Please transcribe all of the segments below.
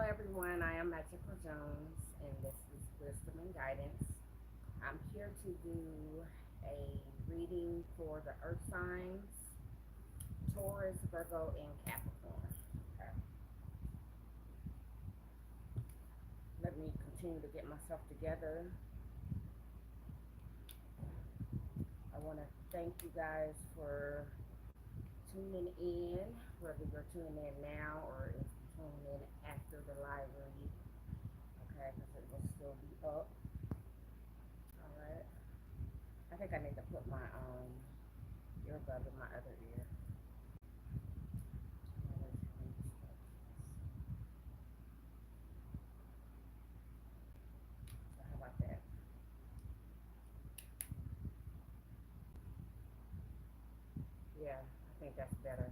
everyone, I am Magical Jones, and this is Wisdom and Guidance. I'm here to do a reading for the Earth signs Taurus, Virgo, and Capricorn. Okay. Let me continue to get myself together. I want to thank you guys for tuning in, whether you're tuning in now or if you're tuning in after the live read. Okay, because it will still be up. All right. I think I need to put my earbud in my other ear. So how about that? Yeah, I think that's better.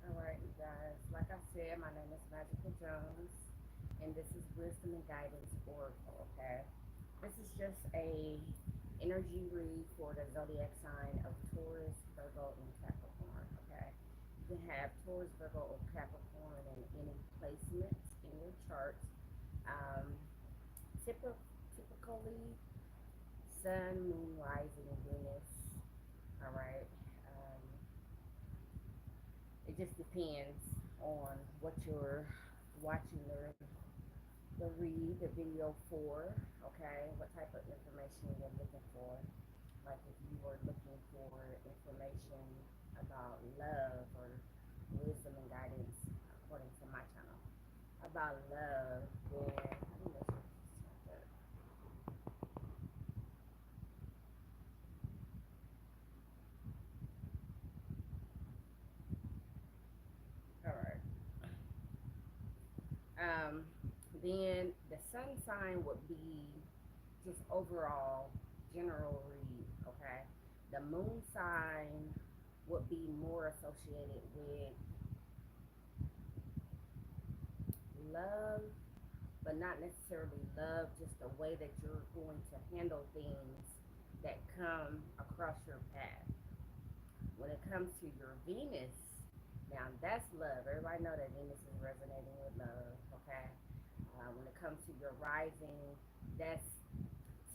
All right, you guys. Like I said, my name is Magical Jones, and this is Wisdom and Guidance Oracle. Okay, this is just a energy read for the zodiac sign of Taurus, Virgo, and Capricorn. Okay, you can have Taurus, Virgo, or Capricorn in any placements in your chart. Um, typically, Sun, Moon, Rising, Venus. All right. Um, it just depends on what you're watching the read, the video for, okay? What type of information you're looking for. Like if you were looking for information about love or wisdom and guidance, according to my channel, about love, then let me make sure this is all right. Um, then the sun sign would be just overall general read, okay? The moon sign would be more associated with love, but not necessarily love, just the way that you're going to handle things that come across your path. When it comes to your Venus, now that's love. Everybody know that Venus is resonating with love, okay? When it comes to your rising, that's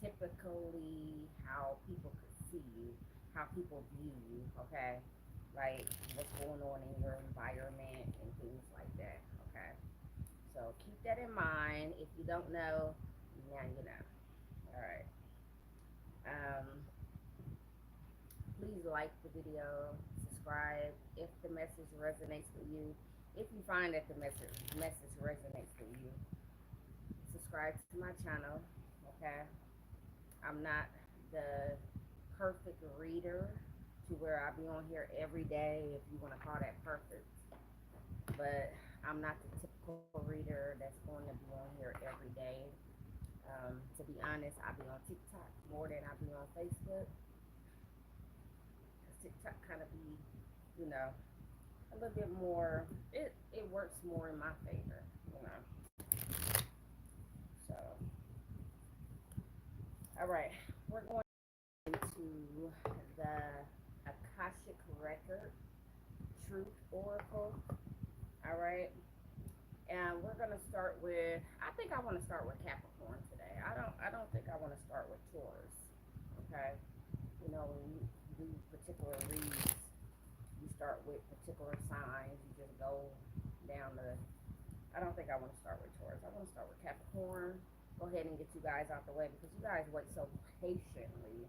typically how people could see you, how people view you, okay? Like what's going on in your environment and things like that, okay? So keep that in mind. If you don't know, now you know. All right. Um, please like the video, subscribe if the message resonates with you. If you find that the message resonates with you, subscribe to my channel. Okay. I'm not the perfect reader to where I be on here every day, if you want to call that perfect. But I'm not the typical reader that's going to be on here every day. To be honest, I be on TikTok more than I be on Facebook. Cause TikTok kind of be, you know, a little bit more. It works more in my favor, you know. So, all right, we're going into the Akashic Record Truth Oracle. All right. And we're gonna start with. I think I want to start with Capricorn today. I don't think I want to start with Taurus. Okay. You know, when you do particular reads, you start with particular signs. You just go down the. I don't think I want to start with Taurus. I want to start with Capricorn. Go ahead and get you guys out the way because you guys wait so patiently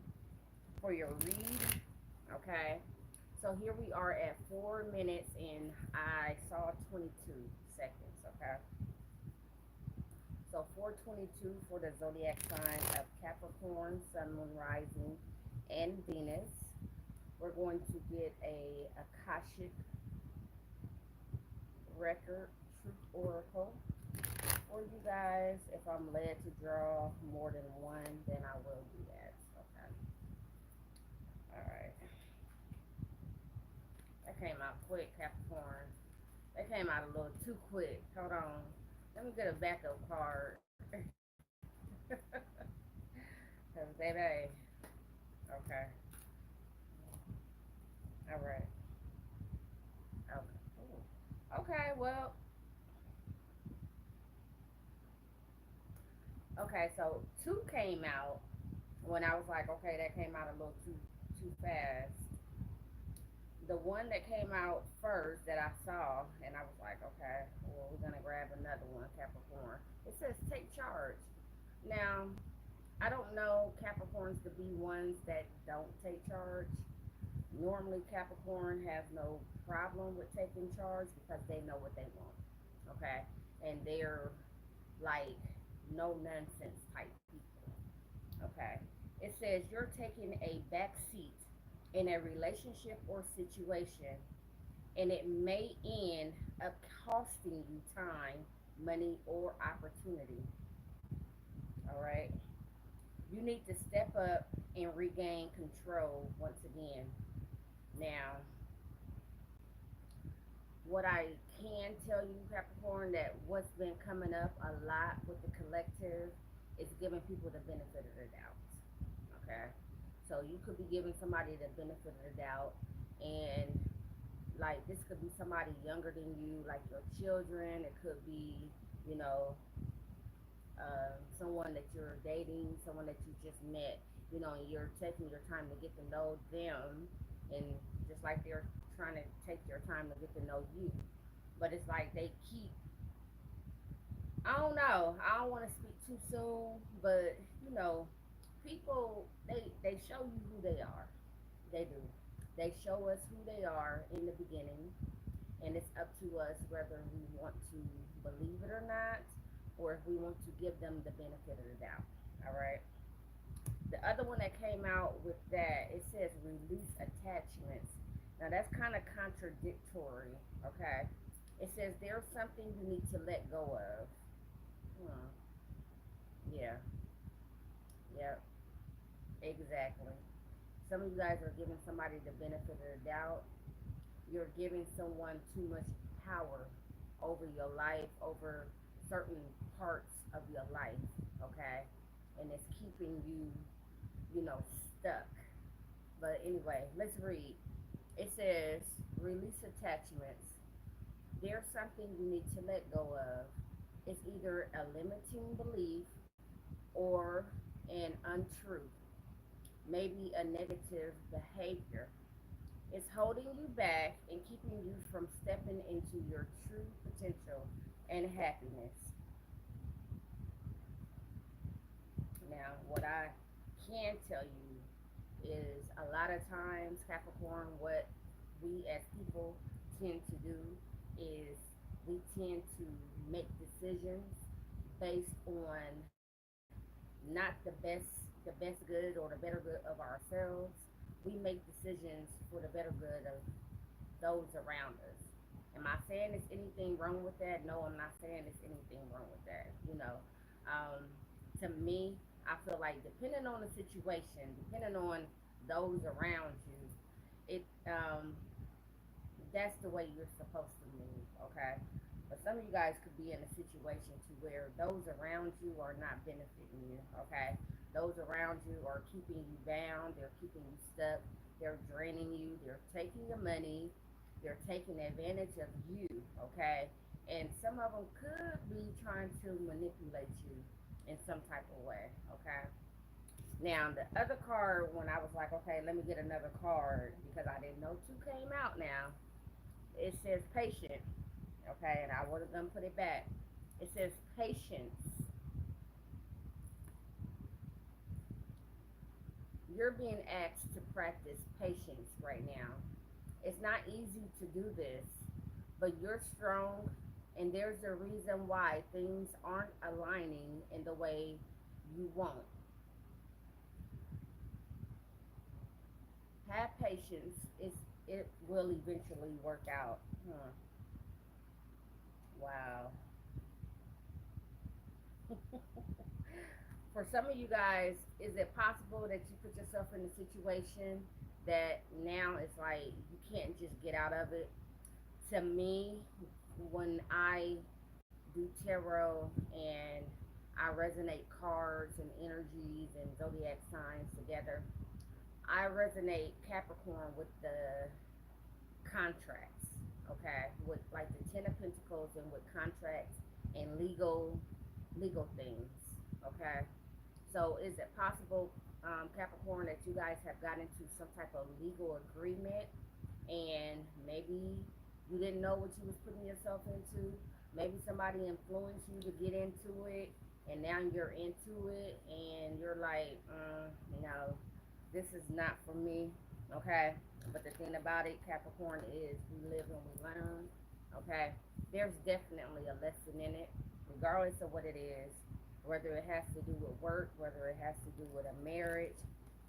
for your read. Okay. So here we are at 4 minutes and I saw 22 seconds. Okay. So 422 for the zodiac sign of Capricorn, Sun, Moon, Rising, and Venus. We're going to get a Akashic Record Truth Oracle for you guys. If I'm led to draw more than one, then I will do that. Okay. All right. That came out quick, Capricorn. That came out a little too quick. Hold on. Let me get a backup card. Cause baby, okay. Okay, so two came out when I was like, okay, that came out a little too fast. The one that came out first that I saw, and I was like, okay, well, we're gonna grab another one, Capricorn. It says take charge. Now, I don't know Capricorns to be ones that don't take charge. Normally, Capricorn has no problem with taking charge because they know what they want. Okay, and they're like no nonsense type people. Okay, it says you're taking a back seat in a relationship or situation, and it may end up costing you time, money, or opportunity. All right, you need to step up and regain control once again. Now, what I can tell you, Capricorn, that what's been coming up a lot with the collective is giving people the benefit of the doubt. Okay, so you could be giving somebody the benefit of the doubt, and like this could be somebody younger than you, like your children. It could be, you know, someone that you're dating, someone that you just met, you know, and you're taking your time to get to know them, and just like they're trying to take their time to get to know you. But it's like they keep, I don't know, I don't want to speak too soon, but you know, people, they show you who they are. They do. They show us who they are in the beginning, and it's up to us whether we want to believe it or not, or if we want to give them the benefit of the doubt. All right. The other one that came out with that, it says release attachments. Now that's kind of contradictory. Okay. It says there's something you need to let go of. Hmm. Yeah. Yep. Exactly. Some of you guys are giving somebody the benefit of the doubt. You're giving someone too much power over your life, over certain parts of your life, okay? And it's keeping you, you know, stuck. But anyway, let's read. It says, release attachments. There's something you need to let go of. It's either a limiting belief or an untruth, maybe a negative behavior. It's holding you back and keeping you from stepping into your true potential and happiness. Now, what I can tell you is a lot of times, Capricorn, what we as people tend to do is we tend to make decisions based on not the best good or the better good of ourselves. We make decisions for the better good of those around us. Am I saying there's anything wrong with that? No, I'm not saying there's anything wrong with that. You know, um, to me, I feel like depending on the situation, depending on those around you, it that's the way you're supposed to move. Okay, but some of you guys could be in a situation to where those around you are not benefiting you. Okay, those around you are keeping you bound. They're keeping you stuck. They're draining you. They're taking your money. They're taking advantage of you. Okay, and some of them could be trying to manipulate you in some type of way. Okay. Now the other card, when I was like, okay, let me get another card because I didn't know two came out now. It says patient. Okay, and I was gonna put it back. It says patience. You're being asked to practice patience right now. It's not easy to do this, but you're strong, and there's a reason why things aren't aligning in the way you want. Have patience. It will eventually work out. Huh. Wow. For some of you guys, is it possible that you put yourself in a situation that now it's like you can't just get out of it? To me, when I do tarot and I resonate cards and energies and zodiac signs together, I resonate Capricorn with the contracts, okay, with like the Ten of Pentacles and with contracts and legal things, Okay. So is it possible, Capricorn, that you guys have got into some type of legal agreement and maybe you didn't know what you was putting yourself into? Maybe somebody influenced you to get into it and now you're into it and you're like, no, this is not for me. Okay. But the thing about it, Capricorn, is we live and we learn. Okay. There's definitely a lesson in it, regardless of what it is, whether it has to do with work, whether it has to do with a marriage,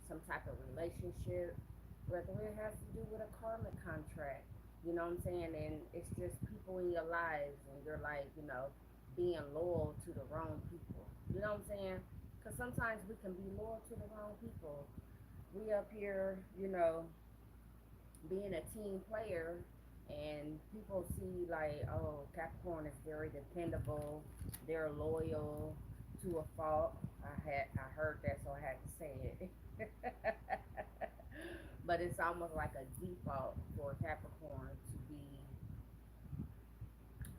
some type of relationship, whether it has to do with a karmic contract. You know what I'm saying? And it's just people in your lives, and you're like, being loyal to the wrong people. You know what I'm saying? Because sometimes we can be loyal to the wrong people. We up here, being a team player, and people see like, oh, Capricorn is very dependable, they're loyal to a fault. I heard that, so I had to say it. But it's almost like a default for Capricorn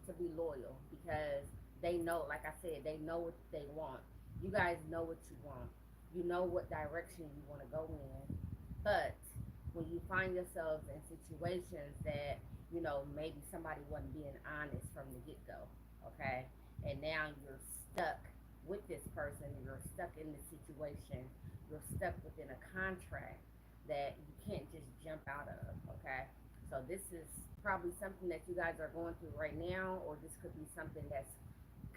to be loyal, because they know, like I said, they know what they want. You guys know what you want. You know what direction you want to go in. But when you find yourselves in situations that, maybe somebody wasn't being honest from the get go, okay? And now you're stuck with this person, you're stuck in the situation, you're stuck within a contract that you can't just jump out of, okay? So this is probably something that you guys are going through right now, or this could be something that's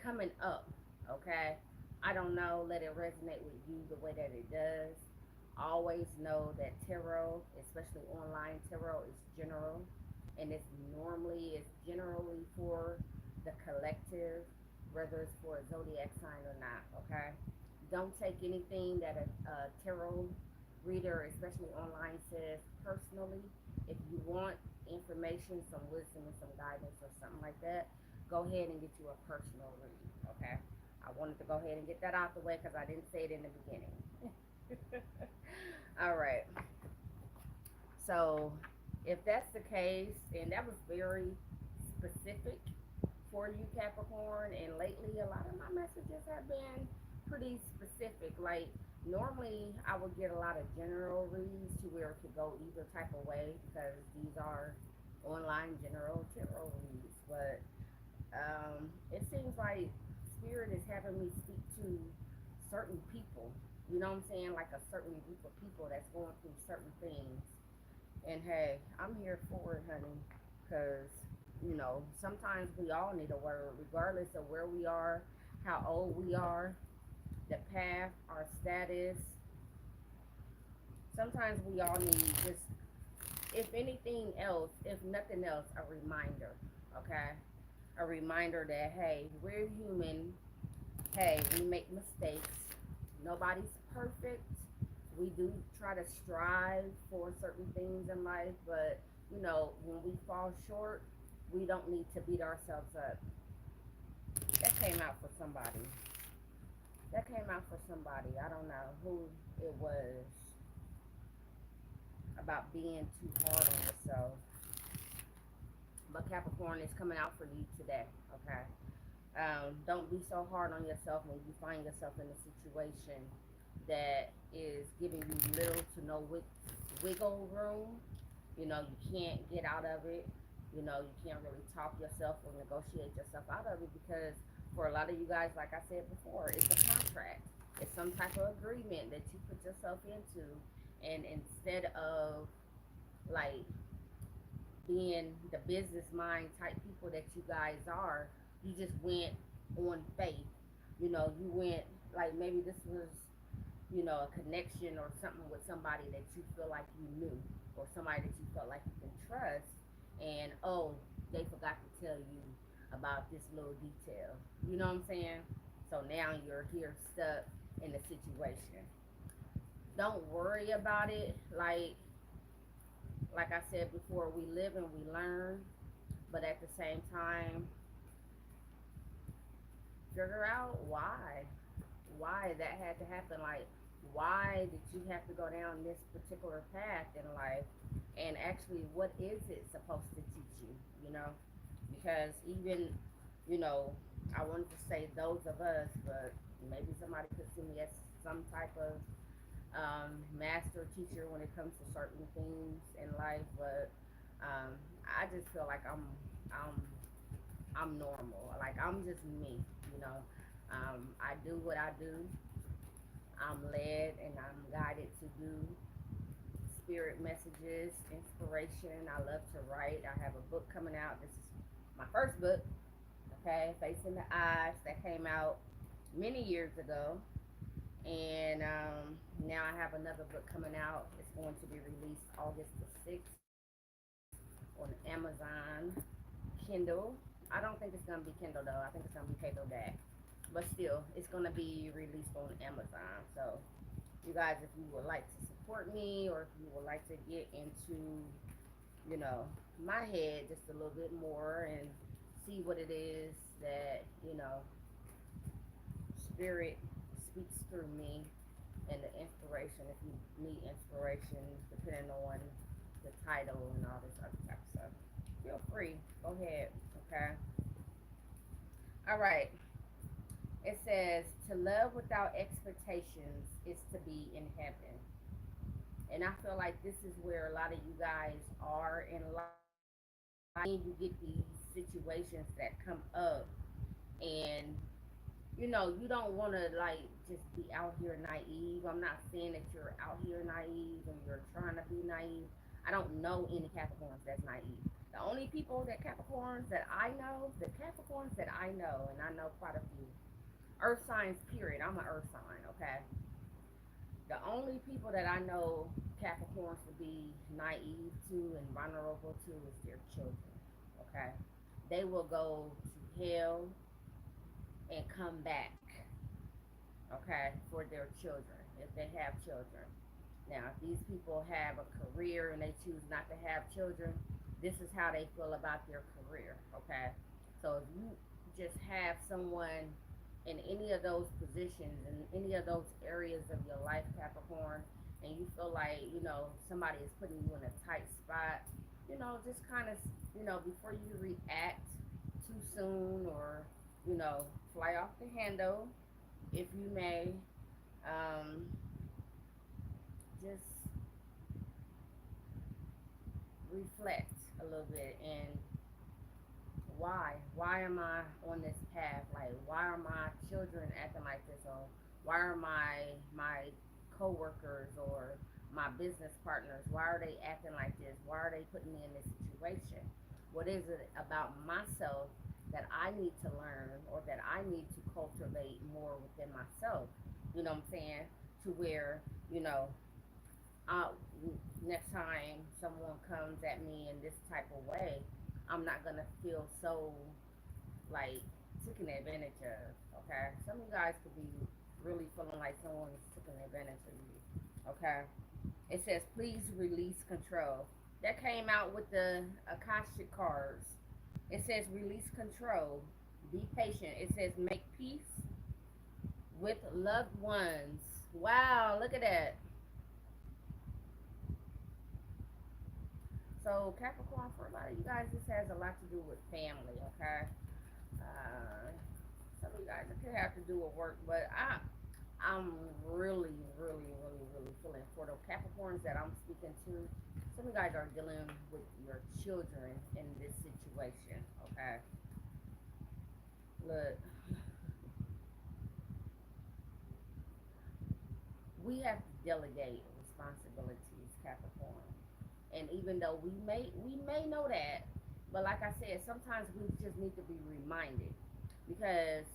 coming up, okay? I don't know, let it resonate with you the way that it does. Always know that tarot, especially online tarot, is general, and it's generally for the collective, whether it's for a zodiac sign or not, okay? Don't take anything that a tarot reader, especially online, says personally. If you want information, some wisdom, and some guidance, or something like that, go ahead and get you a personal reading, okay? I wanted to go ahead and get that out the way because I didn't say it in the beginning. All right. So, if that's the case, and that was very specific for you, Capricorn, and lately a lot of my messages have been pretty specific. Like, normally I would get a lot of general reads to where it could go either type of way because these are online general tarot reads. But it seems like Spirit is having me speak to certain people. You know what I'm saying? Like a certain group of people that's going through certain things. And hey, I'm here for it, honey. Because, sometimes we all need a word, regardless of where we are, how old we are, the path, our status. Sometimes we all need just, if anything else, if nothing else, a reminder, okay? A reminder that, hey, we're human. Hey, we make mistakes. Nobody's perfect. We do try to strive for certain things in life, but when we fall short, we don't need to beat ourselves up. That came out for somebody. That came out for somebody. I don't know who it was, about being too hard on yourself. But Capricorn is coming out for you today, okay? Don't be so hard on yourself when you find yourself in a situation that is giving you little to no wiggle room. You can't get out of it. You can't really talk yourself or negotiate yourself out of it because for a lot of you guys, like I said before, it's a contract. It's some type of agreement that you put yourself into. And instead of like being the business mind type people that you guys are, you just went on faith. You went like maybe this was, a connection or something with somebody that you feel like you knew or somebody that you felt like you can trust. And oh, they forgot to tell you about this little detail. You know what I'm saying? So now you're here stuck in the situation. Don't worry about it. Like I said before, we live and we learn, but at the same time, figure out why that had to happen. Like, why did you have to go down this particular path in life? And actually, what is it supposed to teach you? Because even, I wanted to say those of us, but Maybe somebody could see me as some type of master teacher when it comes to certain things in life, but I just feel like I'm I'm normal. Like I'm just me, you know. I do what I do. I'm led and I'm guided to do spirit messages, inspiration. I love to write. I have a book coming out. This is my first book, okay, Facing the Odds, that came out many years ago. And now I have another book coming out. It's going to be released August the 6th on Amazon Kindle. I don't think it's going to be Kindle though. I think it's going to be paperback. But still, it's going to be released on Amazon. So, you guys, if you would like to support me or if you would like to get into, you know, my head just a little bit more and see what it is that, you know, spirit speaks through me and the inspiration, if you need inspiration, depending on the title and all this other type of stuff, feel free. Go ahead. Okay. All right. It says to love without expectations is to be in heaven. And I feel like this is where a lot of you guys are in life. You get these situations that come up, and you don't want to like just be out here naive. I'm not saying that you're out here naive and you're trying to be naive. I don't know any Capricorns that's naive. The only people that Capricorns that I know, the Capricorns that I know, and I know quite a few, Earth signs, period. I'm an Earth sign, okay? The only people that I know Capricorns to be naive to and vulnerable to is their children, okay? They will go to hell and come back, okay, for their children if they have children. Now, if these people have a career and they choose not to have children, this is how they feel about their career, okay? So if you just have someone in any of those positions, in any of those areas of your life, Capricorn, and you feel like, somebody is putting you in a tight spot, just kind of, before you react too soon or, fly off the handle, if you may, um, just reflect a little bit and why am I on this path? Like, why are my children acting like this? Or why are my coworkers or my business partners, why are they acting like this? Why are they putting me in this situation? What is it about myself that I need to learn or that I need to cultivate more within myself? You know what I'm saying? To where, you know, uh, next time someone comes at me in this type of way, I'm not gonna feel so like taken advantage of. Okay, some of you guys could be really feeling like someone is taking advantage of you. Okay, it says please release control. That came out with the Akashic cards. It says release control. Be patient. It says make peace with loved ones. Wow, look at that. So Capricorn, for a lot of you guys, this has a lot to do with family, okay? Uh, some of you guys could have to do with work, but I'm really, really, really, really feeling for the Capricorns that I'm speaking to. Some of you guys are dealing with your children in this situation, okay? Look, we have to delegate responsibilities, Capricorn. And even though we may know that, but like I said, sometimes we just need to be reminded because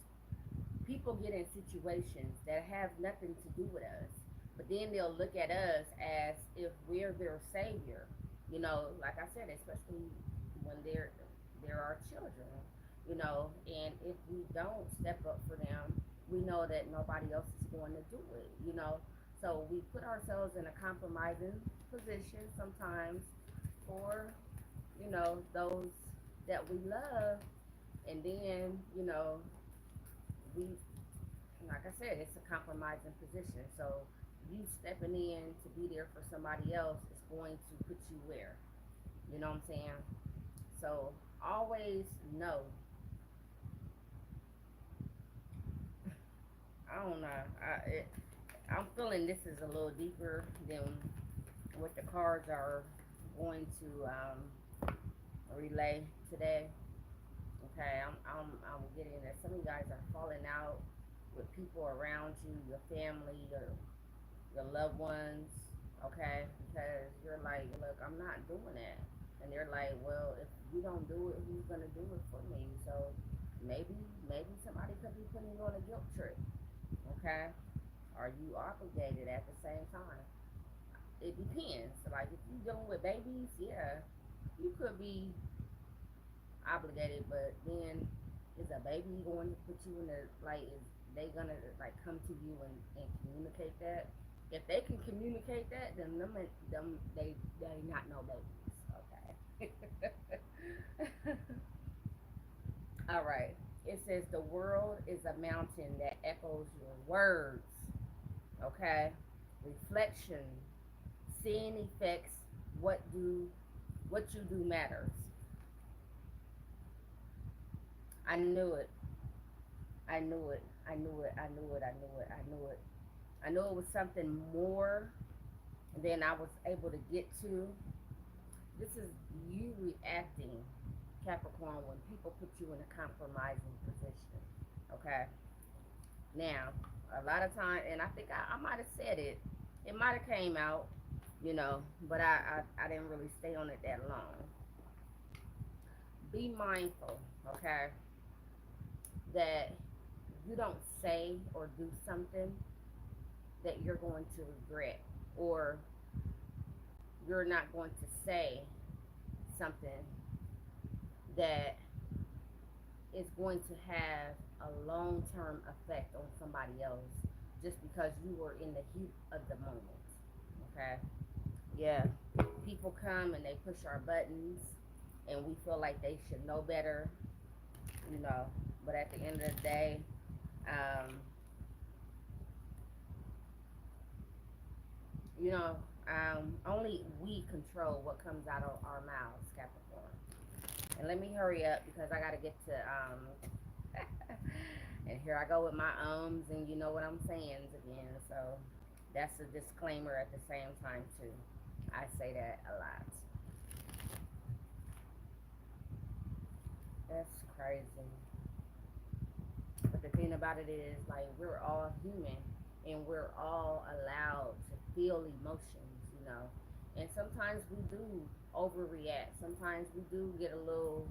people get in situations that have nothing to do with us, but then they'll look at us as if we're their savior. Like I said, especially when they're our children. And if we don't step up for them, we know that nobody else is going to do it. So we put ourselves in a compromising position sometimes for those that we love, and then we like I said, it's a compromising position. So you stepping in to be there for somebody else is going to put you where? You know what I'm saying? So always know, I don't know. I'm feeling this is a little deeper than what the cards are going to relay today. Okay, I'm getting that some of you guys are falling out with people around you, your family, your loved ones. Okay, because you're like, look, I'm not doing that, and they're like, well, if you don't do it, who's gonna do it for me? So maybe somebody could be putting you on a guilt trip. Okay, are you obligated at the same time? It depends. Like if you're dealing with babies, yeah, you could be obligated, but then is a baby going to put you in the like? Is they gonna like come to you and communicate that? If they can communicate that, then them they not no babies. Okay. All right. It says the world is a mountain that echoes your words. Okay. Reflection, seeing effects. What do what you do matters. I knew it. I knew it. I knew it. I knew it. I knew it. I knew it. I knew it was something more than I was able to get to. This is you reacting, Capricorn, when people put you in a compromising position. Okay. Now, a lot of time, and I think I might have said it. It might have came out, but I didn't really stay on it that long. Be mindful, okay, that you don't say or do something that you're going to regret, or you're not going to say something that is going to have a long term effect on somebody else just because you were in the heat of the moment. Okay? Yeah. People come and they push our buttons and we feel like they should know better, you know. But at the end of the day, um, you know, only we control what comes out of our mouths, Capricorn. And let me hurry up because I gotta get to and here I go with my ums and you know what I'm saying again. So that's a disclaimer at the same time too. I say that a lot. That's crazy. But the thing about it is, like, we're all human and we're all allowed to feel emotions, you know. And sometimes we do overreact. Sometimes we do get a little,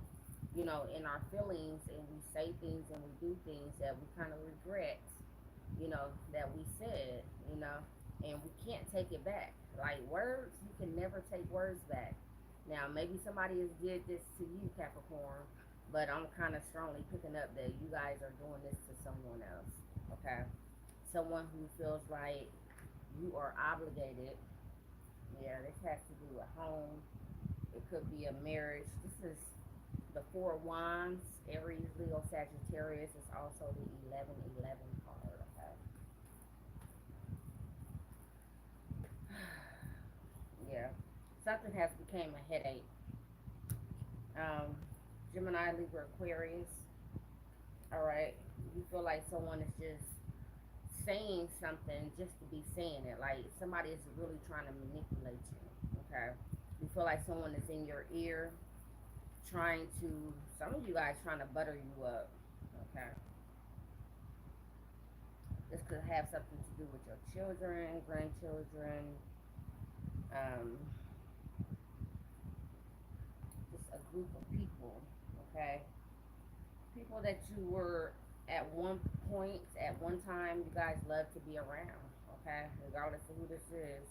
in our feelings and we say things and we do things that we kind of regret, that we said, you know, and we can't take it back. Like words, you can never take words back. Now, maybe somebody has did this to you, Capricorn, but I'm kind of strongly picking up that you guys are doing this to someone else. Okay, someone who feels like you are obligated. Yeah, this has to do with home. It could be a marriage. This is the Four of Wands, Aries, Leo, Sagittarius. Is also the 1111 card. Okay. Yeah, something has became a headache. Um, Gemini, Libra, Aquarius. All right, you feel like someone is just saying something just to be saying it. Like somebody is really trying to manipulate you. Okay, you feel like someone is in your ear, trying to. Some of you guys trying to butter you up. Okay, this could have something to do with your children, grandchildren, um, just a group of people. Okay, people that you were at one point, at one time, you guys love to be around. Okay, regardless of who this is.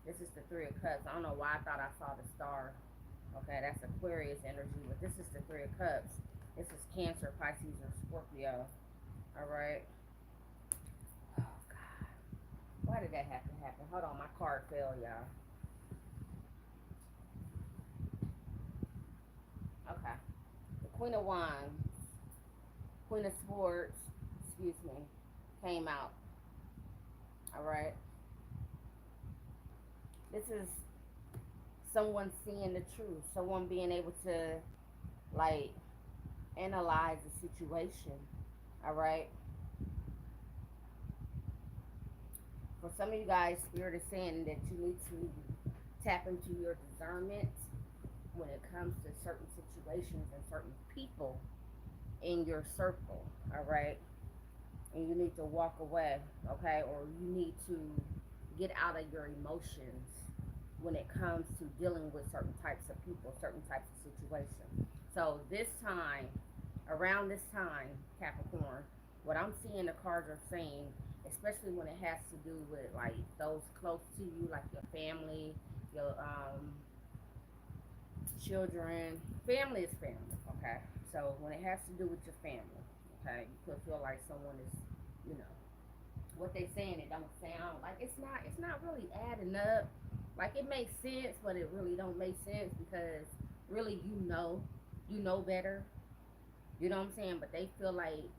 This is the Three of Cups. I don't know why I thought I saw the star. Okay, that's Aquarius energy, but this is the Three of Cups. This is Cancer, Pisces, or Scorpio. All right. Oh God, why did that have to happen? Hold on, my card fell, y'all. Okay, the Queen of Wands, Queen of Swords, excuse me, came out. All right. This is someone seeing the truth, someone being able to like analyze the situation. All right. For some of you guys, Spirit is saying that you need to tap into your discernment when it comes to certain situations and certain people in your circle, all right? And you need to walk away, okay? Or you need to get out of your emotions when it comes to dealing with certain types of people, certain types of situations. So this time, around this time, Capricorn, what I'm seeing the cards are saying, especially when it has to do with like those close to you, like your family, your children. Family is family, okay? So when it has to do with your family, okay, you could feel like someone is, you know, what they saying, it don't sound like it's not really adding up. Like it makes sense, but it really don't make sense because really you know better. You know what I'm saying? But they feel like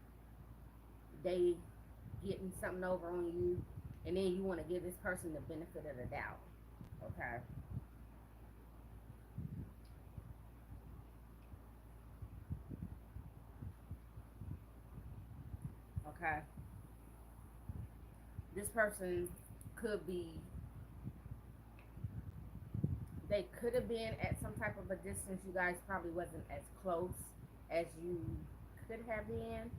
they getting something over on you, and then you want to give this person the benefit of the doubt. Okay. Okay. This person could be, they could have been at some type of a distance. You guys probably wasn't as close as you could have been,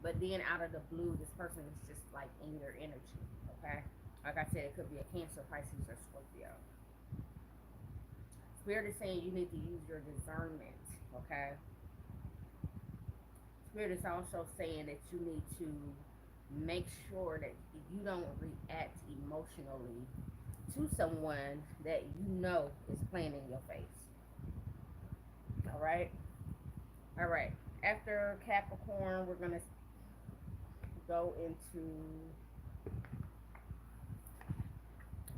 but then out of the blue, this person is just like in your energy. Okay. Like I said, it could be a Cancer, Pisces, or Scorpio. Spirit is saying you need to use your discernment. Okay. Spirit is also saying that you need to make sure that you don't react emotionally to someone that you know is playing in your face. All right. All right. After Capricorn, we're gonna go into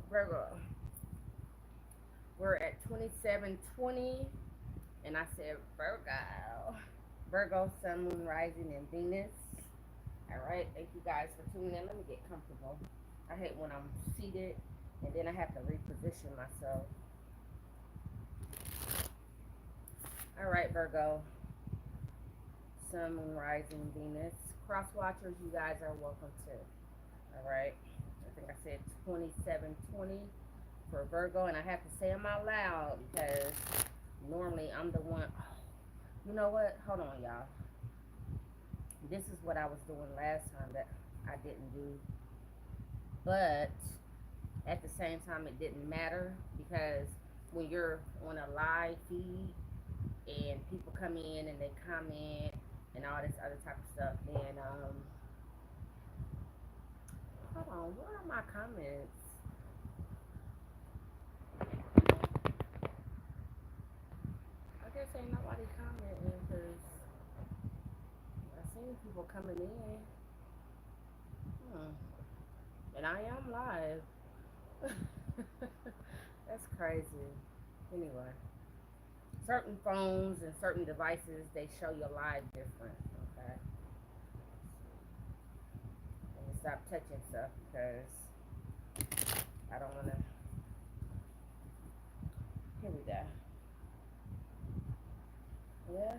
Virgo. We're at 2720, and I said Virgo. Virgo, Sun, Moon, Rising, and Venus. All right. Thank you guys for tuning in. Let me get comfortable. I hate when I'm seated and then I have to reposition myself. All right, Virgo, Sun, Moon, Rising, Venus. Cross watchers, you guys are welcome too. All right. I think I said 2720 for Virgo, and I have to say them out loud because normally I'm the one. Oh, you know what? Hold on, y'all. This is what I was doing last time that I didn't do, but at the same time, it didn't matter because when you're on a live feed and people come in and they comment and all this other type of stuff, then hold on, where are my comments? I guess ain't nobody commenting because I seen people coming in. Hmm. And I am live. That's crazy. Anyway, certain phones and certain devices, they show your live different. Okay. Let me stop touching stuff because I don't want to. Here we go. Yeah,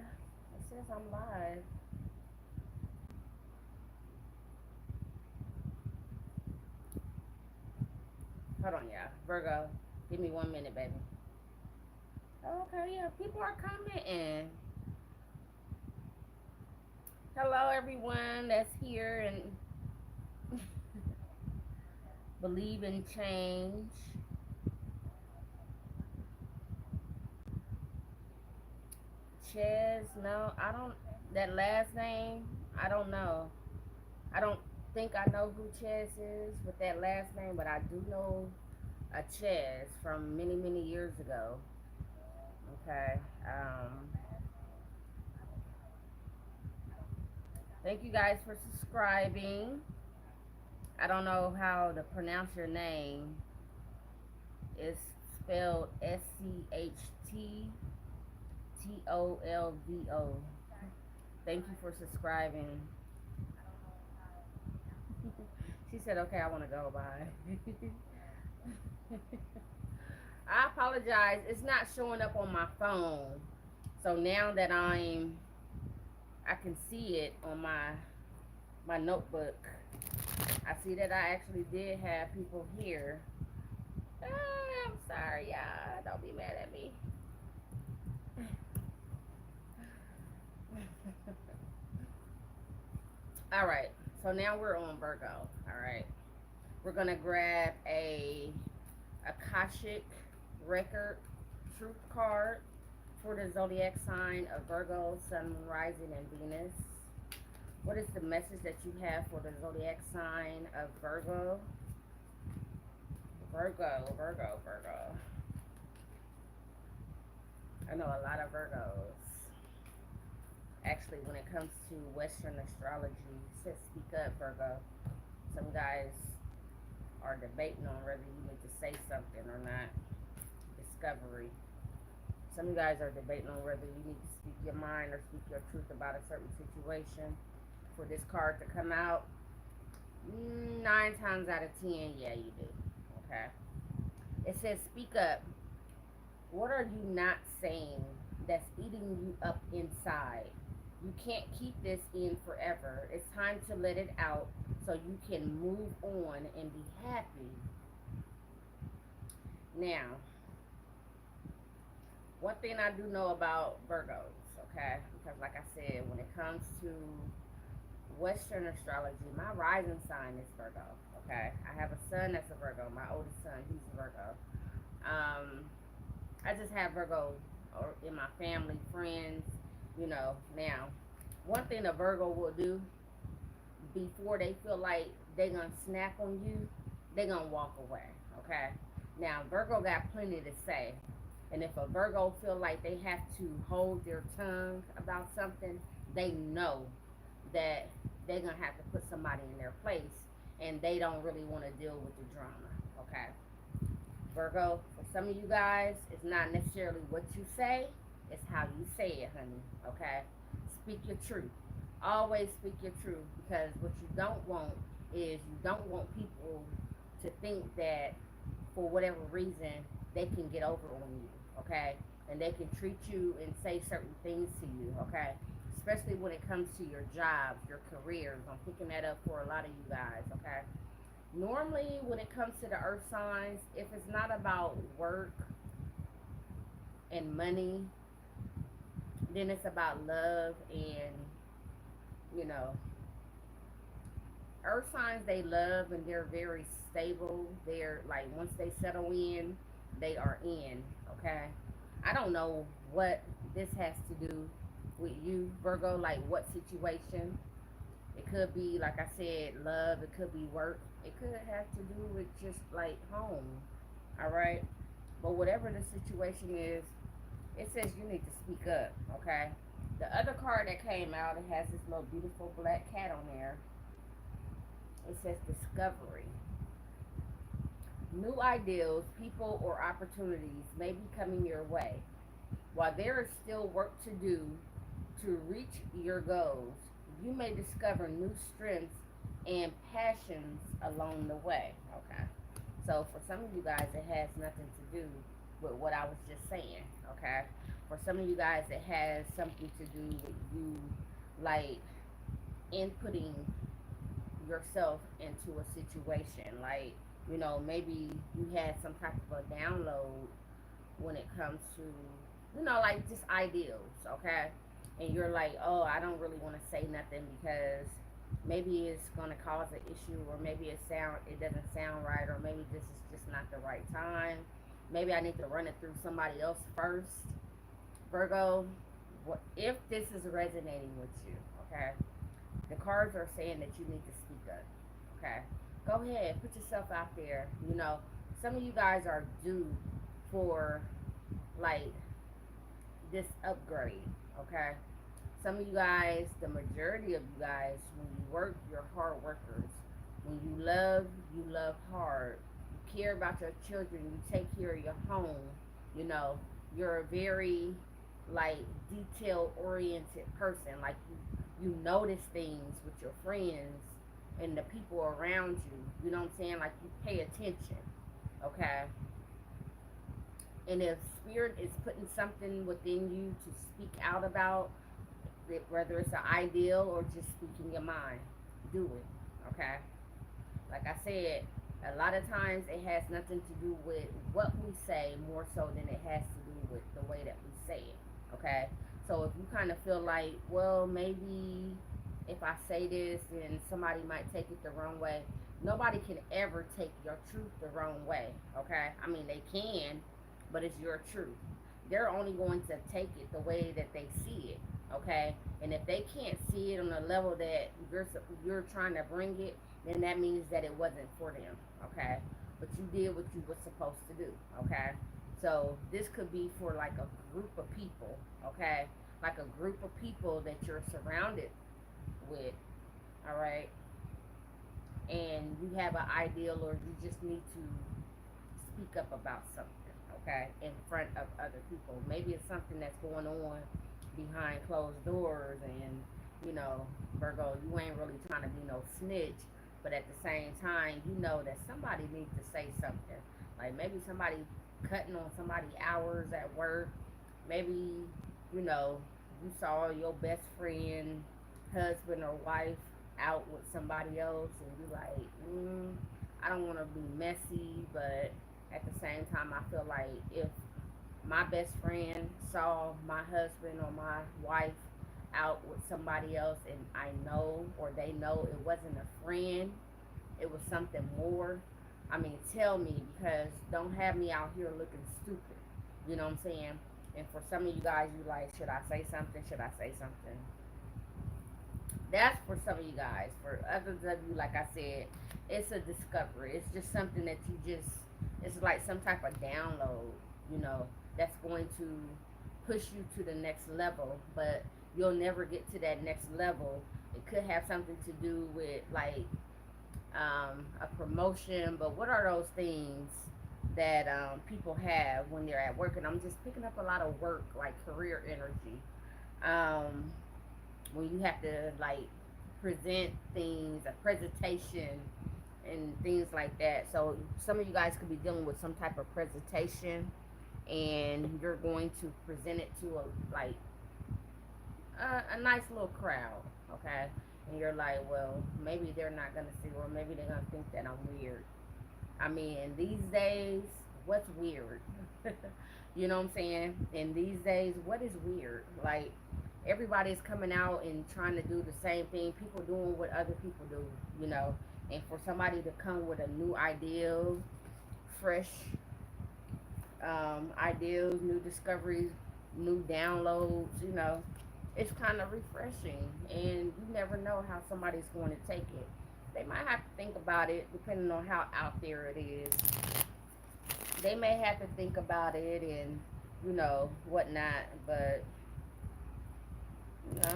it says I'm live. Hold on, y'all. Virgo, give me 1 minute, baby. Okay, yeah, people are commenting. Hello, everyone that's here and believe in change. Ches, no, I don't. That last name, I don't know. I don't think I know who Ches is with that last name, but I do know a Ches from many, many years ago. Okay. Thank you guys for subscribing. I don't know how to pronounce your name. It's spelled Schtolvo. Thank you for subscribing. She said, okay, I want to go. Bye. I apologize. It's not showing up on my phone. So now that I can see it on my notebook. I see that I actually did have people here. I'm sorry, y'all. Don't be mad at me. All right. So now we're on Virgo. All right. We're gonna grab a Akashic record truth card for the zodiac sign of Virgo, Sun, Moon, Rising, and Venus. What is the message that you have for the zodiac sign of Virgo? Virgo, Virgo, Virgo. I know a lot of Virgos. Actually, when it comes to Western astrology, it says speak up, Virgo. Some guys are debating on whether you need to say something or not. Discovery. Some guys are debating on whether you need to speak your mind or speak your truth about a certain situation. For this card to come out, 9 times out of 10, yeah, you do. Okay. It says speak up. What are you not saying that's eating you up inside? You can't keep this in forever. It's time to let it out so you can move on and be happy. Now, one thing I do know about Virgos, okay, because like I said, when it comes to Western astrology, my rising sign is Virgo, okay? I have a son that's a Virgo. My oldest son, he's a Virgo. Um, I just have Virgo in my family, friends, Now, one thing a Virgo will do before they feel like they gonna snap on you, they gonna walk away. Okay. Now Virgo got plenty to say, and if a Virgo feel like they have to hold their tongue about something, they know that they're gonna have to put somebody in their place, and they don't really want to deal with the drama. Okay. Virgo, for some of you guys, it's not necessarily what you say, it's how you say it, honey. Okay? Speak your truth. Always speak your truth, because what you don't want is you don't want people to think that for whatever reason they can get over on you. Okay? And they can treat you and say certain things to you. Okay? Especially when it comes to your jobs, your careers. I'm picking that up for a lot of you guys. Okay? Normally, when it comes to the earth signs, if it's not about work and money, then it's about love and, you know, earth signs, they love and they're very stable. They're like, once they settle in, they are in, okay? I don't know what this has to do with you, Virgo, like what situation. It could be, like I said, love. It could be work. It could have to do with just like home. All right. But whatever the situation is, it says you need to speak up. Okay. The other card that came out, it has this little beautiful black cat on there. It says discovery. New ideals, people, or opportunities may be coming your way. While there is still work to do to reach your goals, you may discover new strengths and passions along the way. Okay. So for some of you guys, it has nothing to do with what I was just saying. Okay. For some of you guys, it has something to do with you, like inputting yourself into a situation. Like, maybe you had some type of a download when it comes to, like just ideals, okay? And you're like, oh, I don't really want to say nothing because maybe it's gonna cause an issue, or maybe it doesn't sound right, or maybe this is just not the right time. Maybe I need to run it through somebody else first. Virgo, what if this is resonating with you? Okay, the cards are saying that you need to speak up. Okay, go ahead, put yourself out there. Some of you guys are due for like this upgrade. Okay, some of you guys, the majority of you guys, when you work, you're hard workers. When you love hard. You care about your children. You take care of your home. You know, you're a very like detail oriented person. Like you notice things with your friends and the people around you. You know what I'm saying? Like you pay attention. Okay. And if spirit is putting something within you to speak out about, whether it's an ideal or just speaking your mind, do it. Okay. Like I said, a lot of times it has nothing to do with what we say more so than it has to do with the way that we say it. Okay? So if you kind of feel like, well, maybe if I say this, then somebody might take it the wrong way. Nobody can ever take your truth the wrong way. Okay? I mean, they can, but it's your truth. They're only going to take it the way that they see it. Okay? And if they can't see it on the level that you're trying to bring it, then that means that it wasn't for them. Okay? But you did what you were supposed to do. Okay? So this could be for like a group of people. Okay? Like a group of people that you're surrounded with. All right? And you have an ideal, or you just need to speak up about something, okay, in front of other people. Maybe it's something that's going on behind closed doors, and Virgo, you ain't really trying to be no snitch, but at the same time, you know that somebody needs to say something. Like maybe somebody cutting on somebody hours at work. Maybe you know you saw your best friend, husband or wife out with somebody else, and you like, I don't want to be messy, but at the same time, I feel like if my best friend saw my husband or my wife out with somebody else, and I know or they know it wasn't a friend, it was something more. I mean, tell me, because don't have me out here looking stupid. You know what I'm saying? And for some of you guys, you like, should I say something? Should I say something? That's for some of you guys. For others of you, like I said, it's a discovery. It's just something that it's like some type of download, you know, that's going to push you to the next level, but you'll never get to that next level. It could have something to do with like a promotion, but what are those things that people have when they're at work? And I'm just picking up a lot of work, like career energy. Um, when you have to like present things, a presentation, and things like that. So some of you guys could be dealing with some type of presentation, and you're going to present it to a nice little crowd, okay? And you're like, well, maybe they're not gonna see, or maybe they're gonna think that I'm weird. I mean, these days, what's weird? You know what I'm saying? In these days, what is weird? Like, everybody's coming out and trying to do the same thing. People doing what other people do, you know. And for somebody to come with a new ideal, fresh ideas, new discoveries, new downloads, it's kind of refreshing. And you never know how somebody's going to take it. They might have to think about it depending on how out there it is. They may have to think about it and, whatnot. But, you know,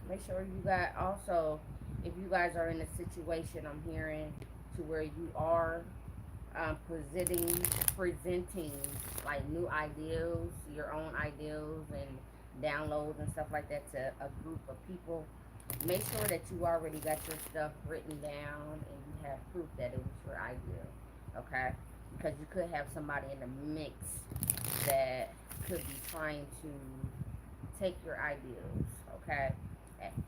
make sure you got also, if you guys are in a situation, I'm hearing, to where you are presenting like new ideals, your own ideals and downloads and stuff like that to a group of people. Make sure that you already got your stuff written down and you have proof that it was your idea, okay? Because you could have somebody in the mix that could be trying to take your ideas, okay?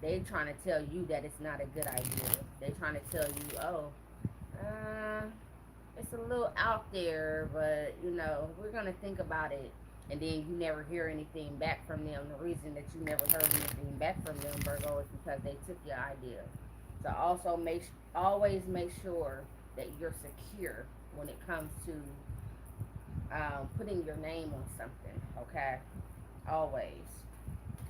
They trying to tell you that it's not a good idea. They trying to tell you, oh, uh, it's a little out there, but we're gonna think about it. And then you never hear anything back from them. The reason that you never heard anything back from them, Virgo, is because they took your idea. So also always make sure that you're secure when it comes to putting your name on something. Okay, always.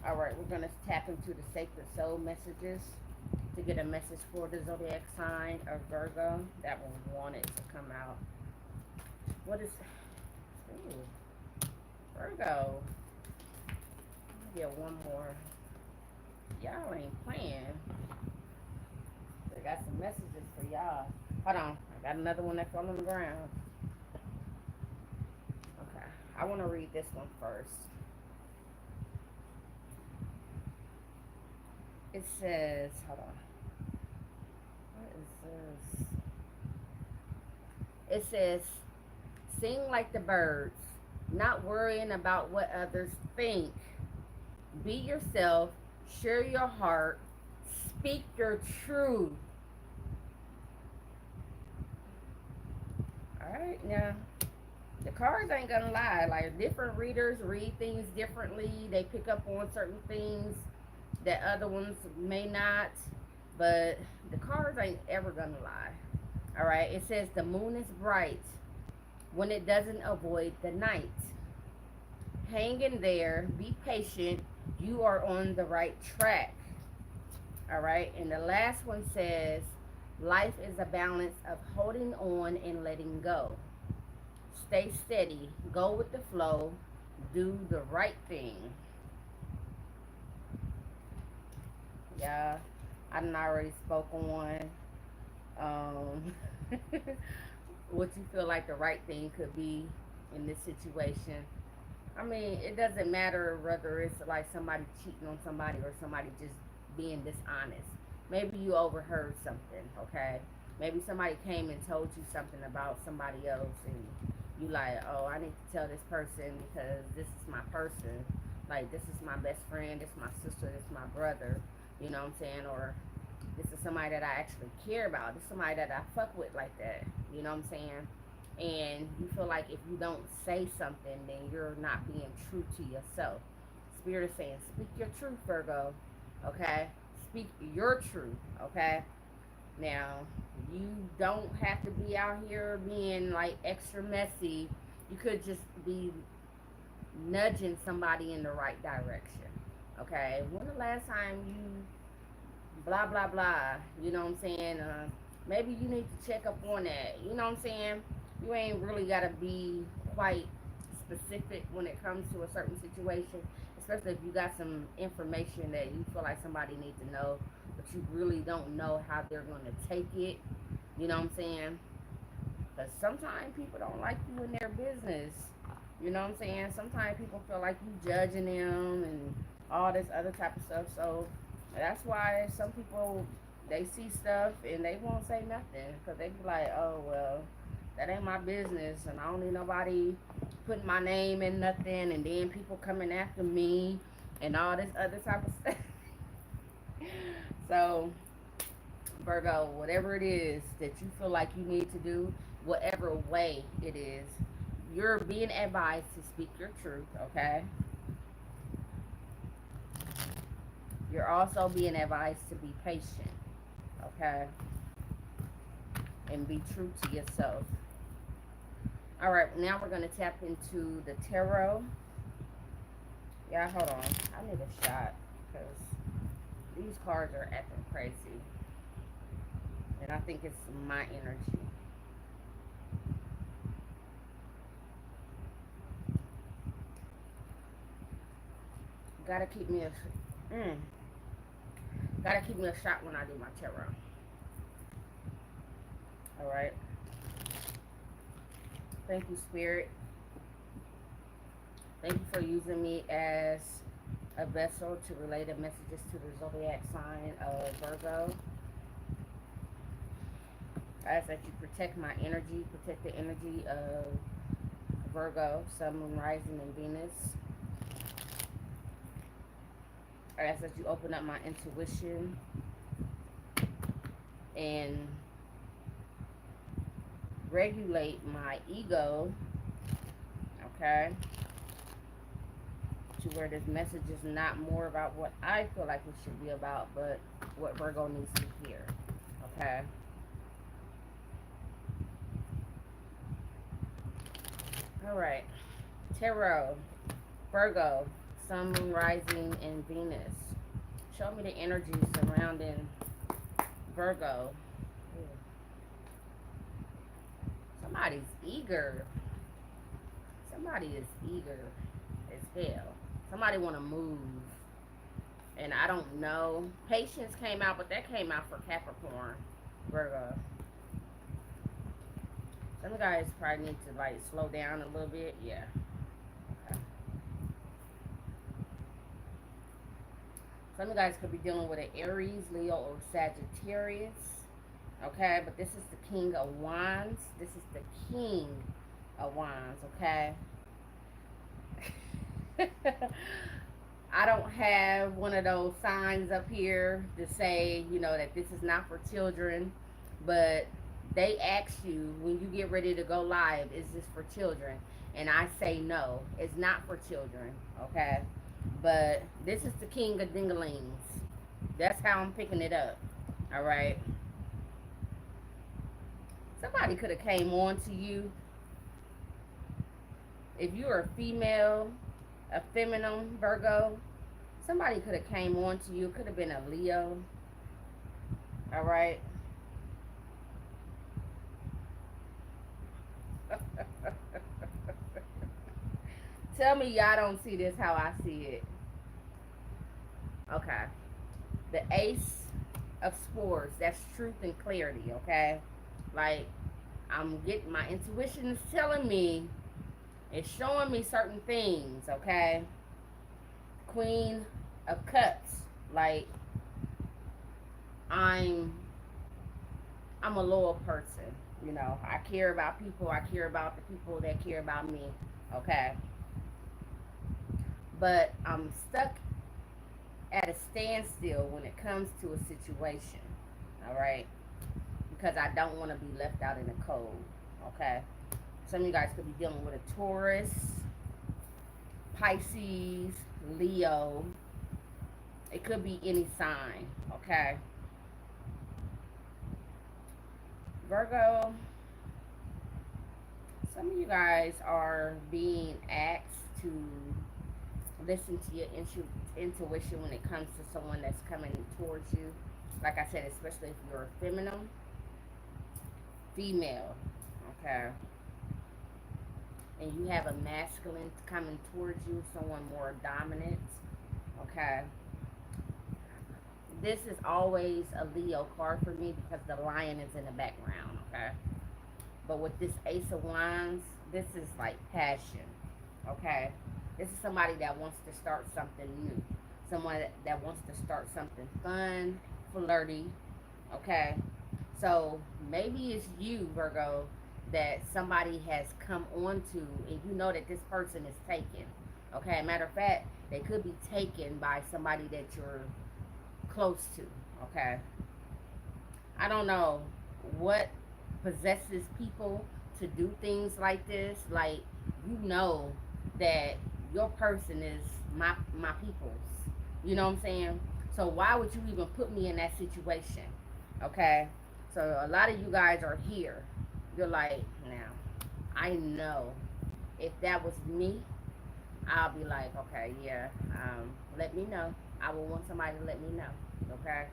All right, we're gonna tap into the sacred soul messages to get a message for the zodiac sign of Virgo. That one wanted to come out. What is? Ooh, Virgo. Get one more. Y'all ain't playing. They got some messages for y'all. Hold on, I got another one that fell on the ground. Okay, I want to read this one first. It says, hold on. What is this? It says, sing like the birds, not worrying about what others think. Be yourself, share your heart, Speak your truth. Alright, now the cards ain't gonna lie. Like, different readers read things differently. They pick up on certain things that other ones may not. But the cards ain't ever gonna lie. Alright, it says the moon is bright when it doesn't avoid the night. Hang in there, be patient. You are on the right track. Alright, and the last one says life is a balance of holding on and letting go. Stay steady, go with the flow, do the right thing. Yeah, I done already spoke on um, what you feel like the right thing could be in this situation. I mean, it doesn't matter whether it's like somebody cheating on somebody or somebody just being dishonest. Maybe you overheard something, okay? Maybe somebody came and told you something about somebody else, and you like, oh, I need to tell this person because this is my person. Like, this is my best friend, this is my sister, this is my brother. You know what I'm saying? Or this is somebody that I actually care about. This is somebody that I fuck with like that. You know what I'm saying? And you feel like if you don't say something, then you're not being true to yourself. Spirit is saying, speak your truth, Virgo. Okay? Speak your truth. Okay? Now, you don't have to be out here being like extra messy. You could just be nudging somebody in the right direction. Okay? When the last time you blah blah blah, you know what I'm saying? Maybe you need to check up on that. You know what I'm saying? You ain't really gotta be quite specific when it comes to a certain situation, especially if you got some information that you feel like somebody needs to know, but you really don't know how they're gonna take it. You know what I'm saying? Because sometimes people don't like you in their business. You know what I'm saying? Sometimes people feel like you judging them and all this other type of stuff. So that's why some people, they see stuff and they won't say nothing because they be like, oh well, that ain't my business, and I don't need nobody putting my name in nothing, and then people coming after me and all this other type of stuff. So Virgo, whatever it is that you feel like you need to do, whatever way it is, you're being advised to speak your truth, okay? You're also being advised to be patient, okay? And be true to yourself. All right, now we're going to tap into the tarot. Yeah, hold on. I need a shot because these cards are acting crazy. And I think it's my energy. Gotta keep me a shot when I do my tarot. All right. Thank you, Spirit. Thank you for using me as a vessel to relay the messages to the zodiac sign of Virgo. I ask that you protect my energy, protect the energy of Virgo, Sun, Moon, Rising, and Venus. I ask that you open up my intuition and regulate my ego, okay, to where this message is not more about what I feel like it should be about, but what Virgo needs to hear, okay? All right, Tarot, Virgo, Sun, Moon, Rising, and Venus. Show me the energy surrounding Virgo. Somebody's eager. Somebody is eager as hell. Somebody want to move. And I don't know. Patience came out, but that came out for Capricorn, Virgo. Some guys probably need to like slow down a little bit. Yeah. Okay. Some guys could be dealing with an Aries, Leo, or Sagittarius. Okay, but this is the King of Wands. This is the King of Wands, okay? I don't have one of those signs up here to say, that this is not for children, but they ask you when you get ready to go live, is this for children? And I say no, it's not for children, okay? But this is the king of dingalings. That's how I'm picking it up, all right? Somebody could have came on to you. If you're a female, a feminine Virgo, somebody could have came on to you. It could have been a Leo, all right? Tell me y'all don't see this how I see it. Okay. The Ace of Swords, that's truth and clarity, okay? Like, I'm getting, my intuition is telling me, it's showing me certain things, okay? Queen of Cups, like, I'm a loyal person, I care about people, I care about the people that care about me, okay? But I'm stuck at a standstill when it comes to a situation, all right? Because I don't want to be left out in the cold, okay? Some of you guys could be dealing with a Taurus, Pisces, Leo. It could be any sign, okay? Virgo, some of you guys are being asked to listen to your intuition when it comes to someone that's coming towards you. Like I said, especially if you're a feminine, female, okay? And you have a masculine coming towards you, someone more dominant, okay? This is always a Leo card for me because the lion is in the background, okay? But with this Ace of Wands, this is like passion, okay? This is somebody that wants to start something new. Someone that wants to start something fun, flirty, okay? So maybe it's you, Virgo, that somebody has come on to, and you know that this person is taken, okay? Matter of fact, they could be taken by somebody that you're close to, okay? I don't know what possesses people to do things like this. Like, that your person is my people's. You know what I'm saying? So why would you even put me in that situation? Okay? So a lot of you guys are here. You're like, now, I know if that was me, I'll be like, okay, yeah, let me know. I will want somebody to let me know, okay?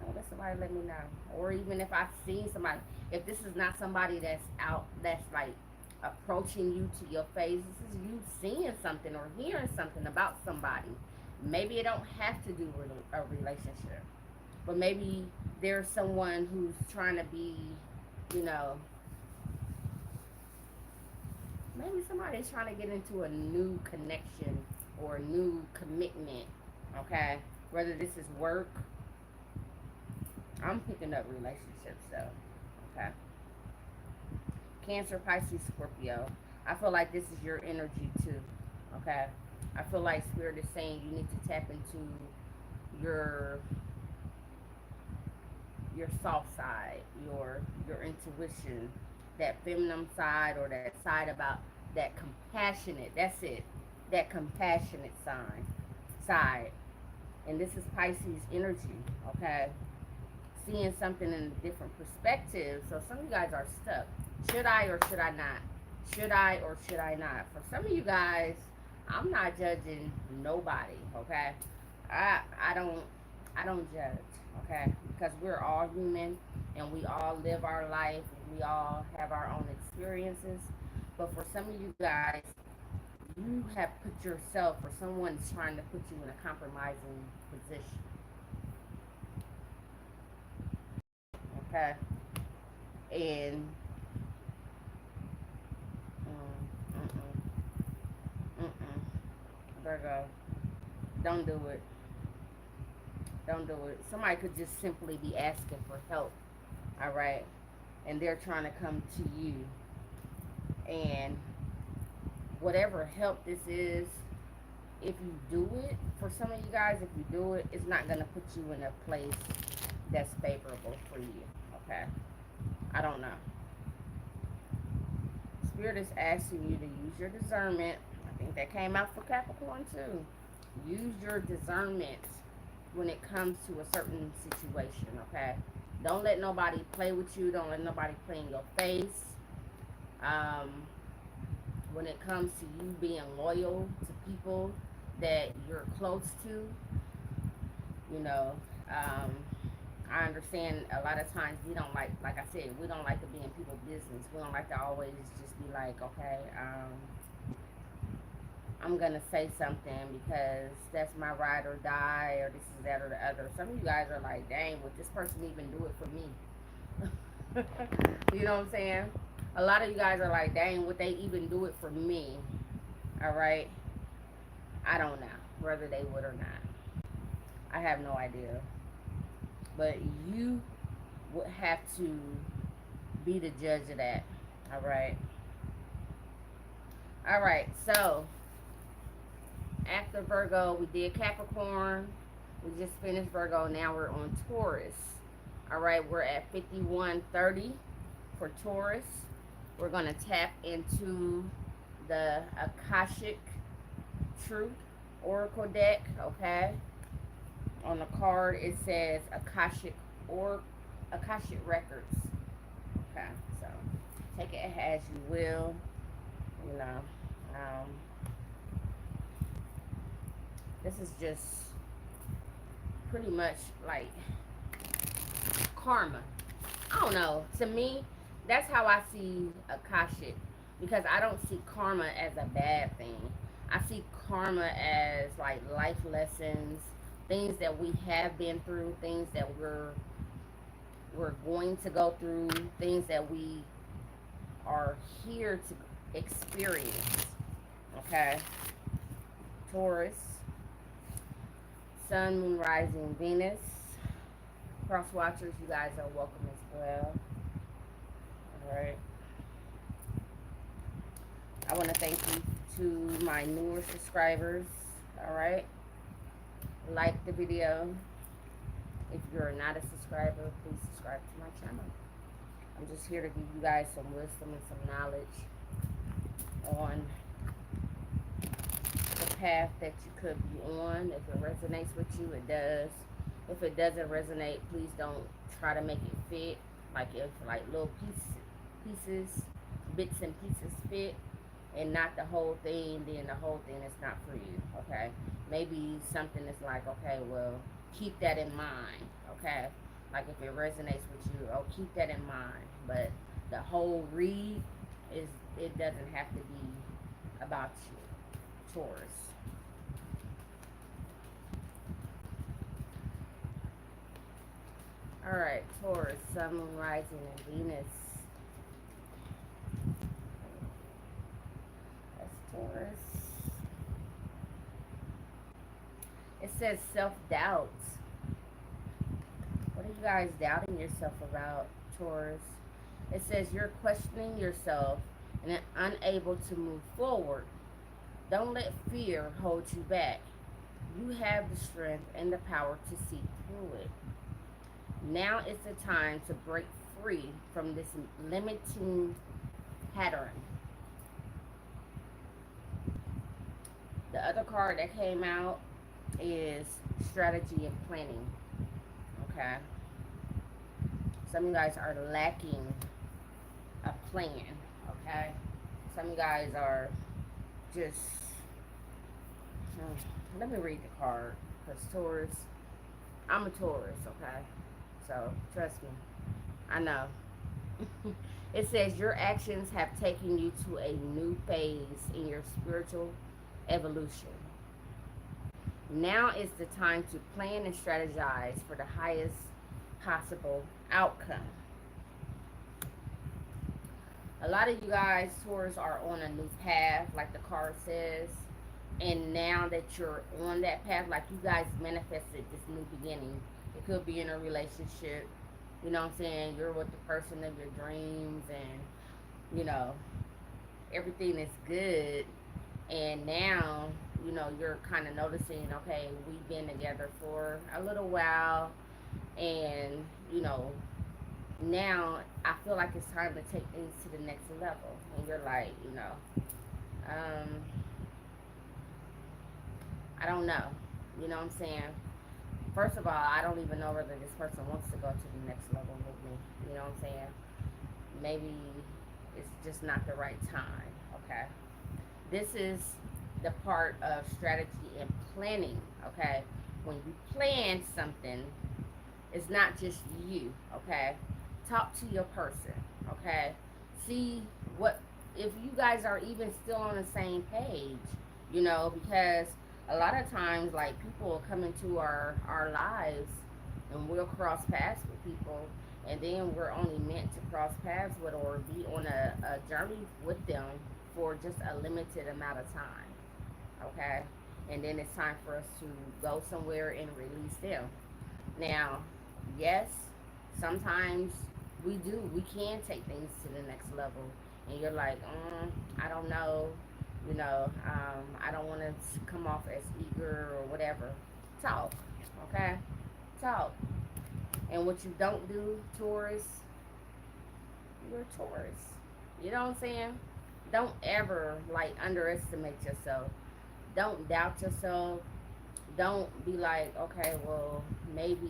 Oh, let somebody let me know. Or even if I've seen somebody, if this is not somebody that's out, that's like approaching you to your face, this is you seeing something or hearing something about somebody. Maybe it don't have to do with a relationship, but maybe there's someone who's trying to be, you know, maybe somebody's trying to get into a new connection or a new commitment, okay? Whether this is work, I'm picking up relationships though, okay? Cancer, Pisces, Scorpio. I feel like this is your energy too, okay? I feel like Spirit is saying you need to tap into your soft side, your intuition, that feminine side or that side about that compassionate. That's it. That compassionate side. And this is Pisces energy, okay? Seeing something in a different perspective. So some of you guys are stuck. Should I or should I not? Should I or should I not? For some of you guys, I'm not judging nobody, okay? I don't judge, okay? Because we're all human and we all live our life. We all have our own experiences. But for some of you guys, you have put yourself or someone's trying to put you in a compromising position, okay? And Virgo, don't do it. Don't do it. Somebody could just simply be asking for help, all right? And they're trying to come to you. And whatever help this is, if you do it, for some of you guys, if you do it, it's not going to put you in a place that's favorable for you. Okay? I don't know. Spirit is asking you to use your discernment. I think that came out for Capricorn too. Use your discernment when it comes to a certain situation, okay? Don't let nobody play with you. Don't let nobody play in your face. Um, when it comes to you being loyal to people that you're close to, you know, um, I understand a lot of times we don't like I said, we don't like to be in people's business. We don't like to always just be like, okay, I'm gonna say something because that's my ride or die, or this is that or the other. Some of you guys are like, dang, would this person even do it for me? You know what I'm saying? A lot of you guys are like, dang, would they even do it for me? All right, I don't know whether they would or not. I have no idea, but you would have to be the judge of that. All right. All right. So after Virgo, we did Capricorn. We just finished Virgo. Now we're on Taurus. All right. We're at 5130 for Taurus. We're going to tap into the Akashic Truth Oracle deck. Okay. On the card, it says Akashic Records. Okay. So take it as you will. You know. This is just pretty much like karma. I don't know. To me, that's how I see Akashic, because I don't see karma as a bad thing. I see karma as like life lessons, things that we have been through, things that we're going to go through, things that we are here to experience. Okay? Taurus, Sun, Moon, Rising, Venus. Cross watchers, you guys are welcome as well. Alright. I want to thank you to my newer subscribers. Alright. Like the video. If you're not a subscriber, please subscribe to my channel. I'm just here to give you guys some wisdom and some knowledge on the path that you could be on. If it resonates with you, it does. If it doesn't resonate, please don't try to make it fit. Like if like little pieces, bits and pieces fit, and not the whole thing, then the whole thing is not for you. Okay? Maybe something is like, okay, well, keep that in mind. Okay? Like if it resonates with you, oh, keep that in mind. But the whole read is, it doesn't have to be about you, Taurus. Alright, Taurus, Sun, Moon, Rising, and Venus. That's Taurus. It says self-doubt. What are you guys doubting yourself about, Taurus? It says you're questioning yourself and unable to move forward. Don't let fear hold you back. You have the strength and the power to see through it. Now is the time to break free from this limiting pattern. The other card that came out is strategy and planning. Okay. Some of you guys are lacking a plan. Okay. Some of you guys are just... let me read the card. Because Taurus, I'm a Taurus, okay? So, trust me. I know. It says your actions have taken you to a new phase in your spiritual evolution. Now is the time to plan and strategize for the highest possible outcome. A lot of you guys, Taurus, are on a new path, like the card says. And now that you're on that path, like you guys manifested this new beginning. It could be in a relationship. You know what I'm saying? You're with the person of your dreams, and, you know, everything is good. And now you know, you're kind of noticing, okay, we've been together for a little while, and you know, now I feel like it's time to take things to the next level. And you're like, you know, um, I don't know. You know what I'm saying? First of all, I don't even know whether this person wants to go to the next level with me. You know what I'm saying? Maybe it's just not the right time. Okay. This is the part of strategy and planning. Okay. When you plan something, it's not just you. Okay. Talk to your person. Okay. See what, if you guys are even still on the same page, you know, because a lot of times, like, people will come into our lives, and we'll cross paths with people, and then we're only meant to cross paths with or be on a journey with them for just a limited amount of time. Okay. And then it's time for us to go somewhere and release them. Now, yes, sometimes we can take things to the next level, and you're like, I don't know, you know, I don't want to come off as eager or whatever. Talk, okay? Talk. And what you don't do, Taurus, you're a Taurus. You know what I'm saying? Don't ever like underestimate yourself. Don't doubt yourself. Don't be like, okay, well, maybe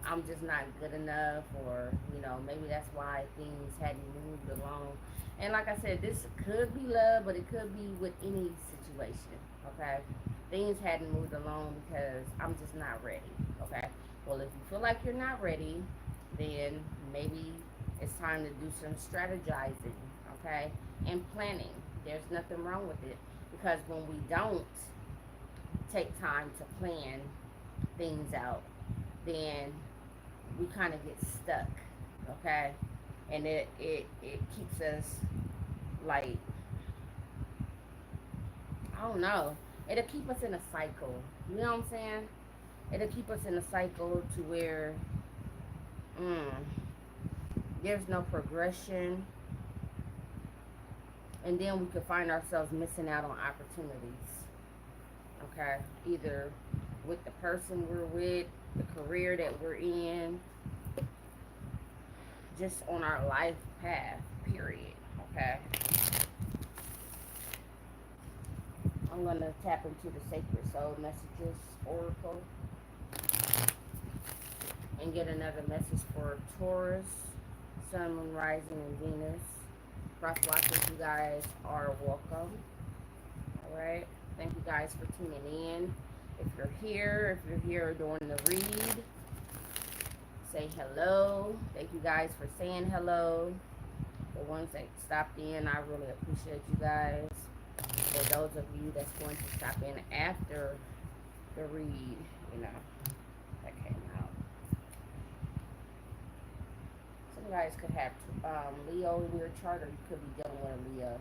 I'm just not good enough, or you know, maybe that's why things hadn't moved along. And like I said, this could be love, but it could be with any situation. Okay, things hadn't moved along because I'm just not ready. Okay, well, if you feel like you're not ready, then maybe it's time to do some strategizing. Okay, and planning. There's nothing wrong with it, because when we don't take time to plan things out, then we kind of get stuck, okay? And it keeps us like, I don't know, it'll keep us in a cycle. You know what I'm saying? It'll keep us in a cycle to where mm, there's no progression, and then we could find ourselves missing out on opportunities. Okay, either with the person we're with, the career that we're in, just on our life path, period. Okay, I'm gonna tap into the Sacred Soul Messages Oracle and get another message for Taurus, Sun, Moon, Rising, and Venus. Cross watchers, you guys are welcome. All right, thank you guys for tuning in. If you're here during the read, say hello. Thank you guys for saying hello. The ones that stopped in, I really appreciate you guys. For those of you that's going to stop in after the read, you know, that came out. Some guys could have Leo in your chart, or you could be dealing with a Leo.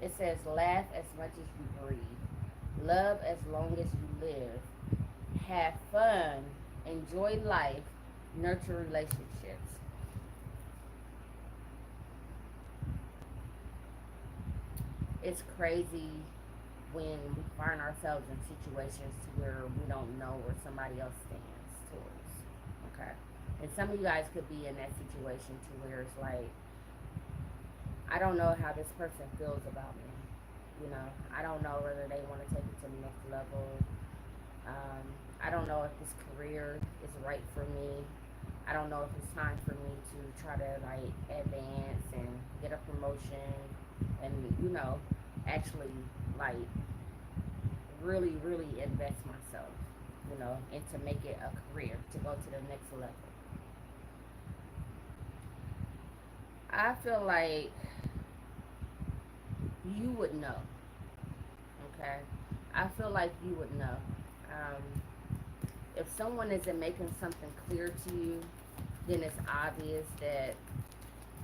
It says, laugh as much as you breathe. Love as long as you live. Have fun. Enjoy life. Nurture relationships. It's crazy when we find ourselves in situations to where we don't know where somebody else stands towards. Okay. And some of you guys could be in that situation to where it's like, I don't know how this person feels about me. You know, I don't know whether they want to take it to the next level. I don't know if this career is right for me. I don't know if it's time for me to try to like advance and get a promotion, and you know, actually like really invest myself, you know, and to make it a career, to go to the next level. I feel like you would know. Okay, I feel like you would know. Um, if someone isn't making something clear to you, then it's obvious that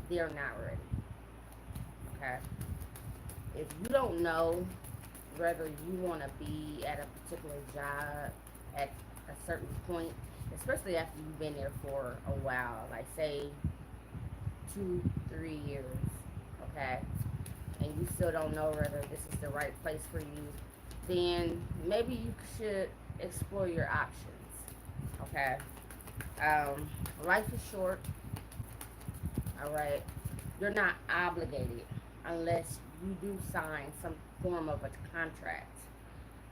they're not ready. Okay, if you don't know whether you want to be at a particular job at a certain point, especially after you've been there for a while, like say 2, 3 years, okay, and you still don't know whether this is the right place for you, then maybe you should explore your options. Okay. Life is short. All right. You're not obligated unless you do sign some form of a contract.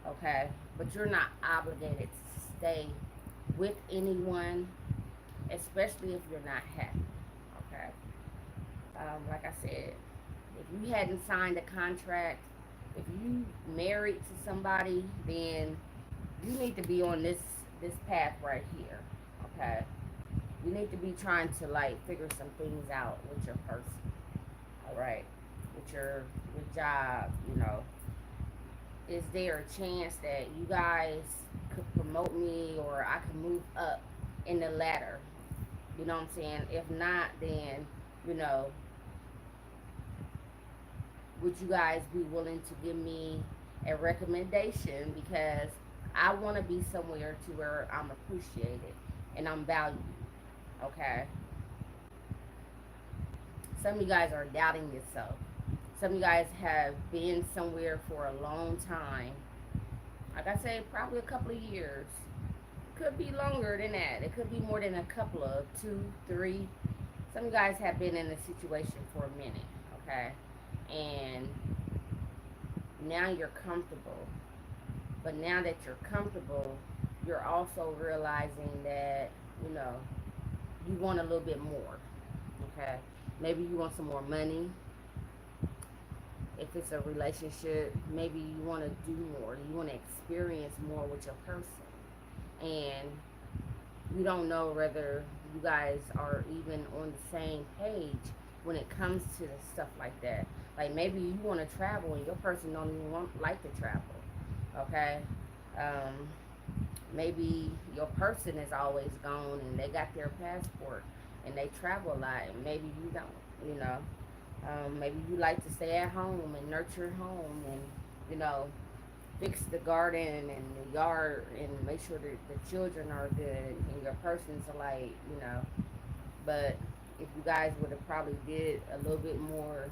Okay. But you're not obligated to stay with anyone, especially if you're not happy. Okay. Like I said, if you hadn't signed a contract, if you married to somebody, then you need to be on this path right here. Okay. You need to be trying to like figure some things out with your person. All right. With your job, is there a chance that you guys could promote me or I could move up in the ladder? You know what I'm saying? If not, then you know, would you guys be willing to give me a recommendation because I want to be somewhere to where I'm appreciated and I'm valued. Okay. Some of you guys are doubting yourself. Some of you guys have been somewhere for a long time. Like I say, probably a couple of years. It could be longer than that. It could be more than a couple of two, three. Some of you guys have been in a situation for a minute, okay? And now you're comfortable. But now that you're comfortable, you're also realizing that, you know, you want a little bit more, okay? Maybe you want some more money. If it's a relationship, maybe you want to do more. You want to experience more with your person. And you don't know whether you guys are even on the same page when it comes to stuff like that. Like maybe you want to travel and your person don't even like to travel. Okay. Um, Maybe your person is always gone and they got their passport and they travel a lot and maybe you don't, maybe you like to stay at home and nurture home and, you know, fix the garden and the yard and make sure that the children are good and your person's like, but if you guys would have probably did a little bit more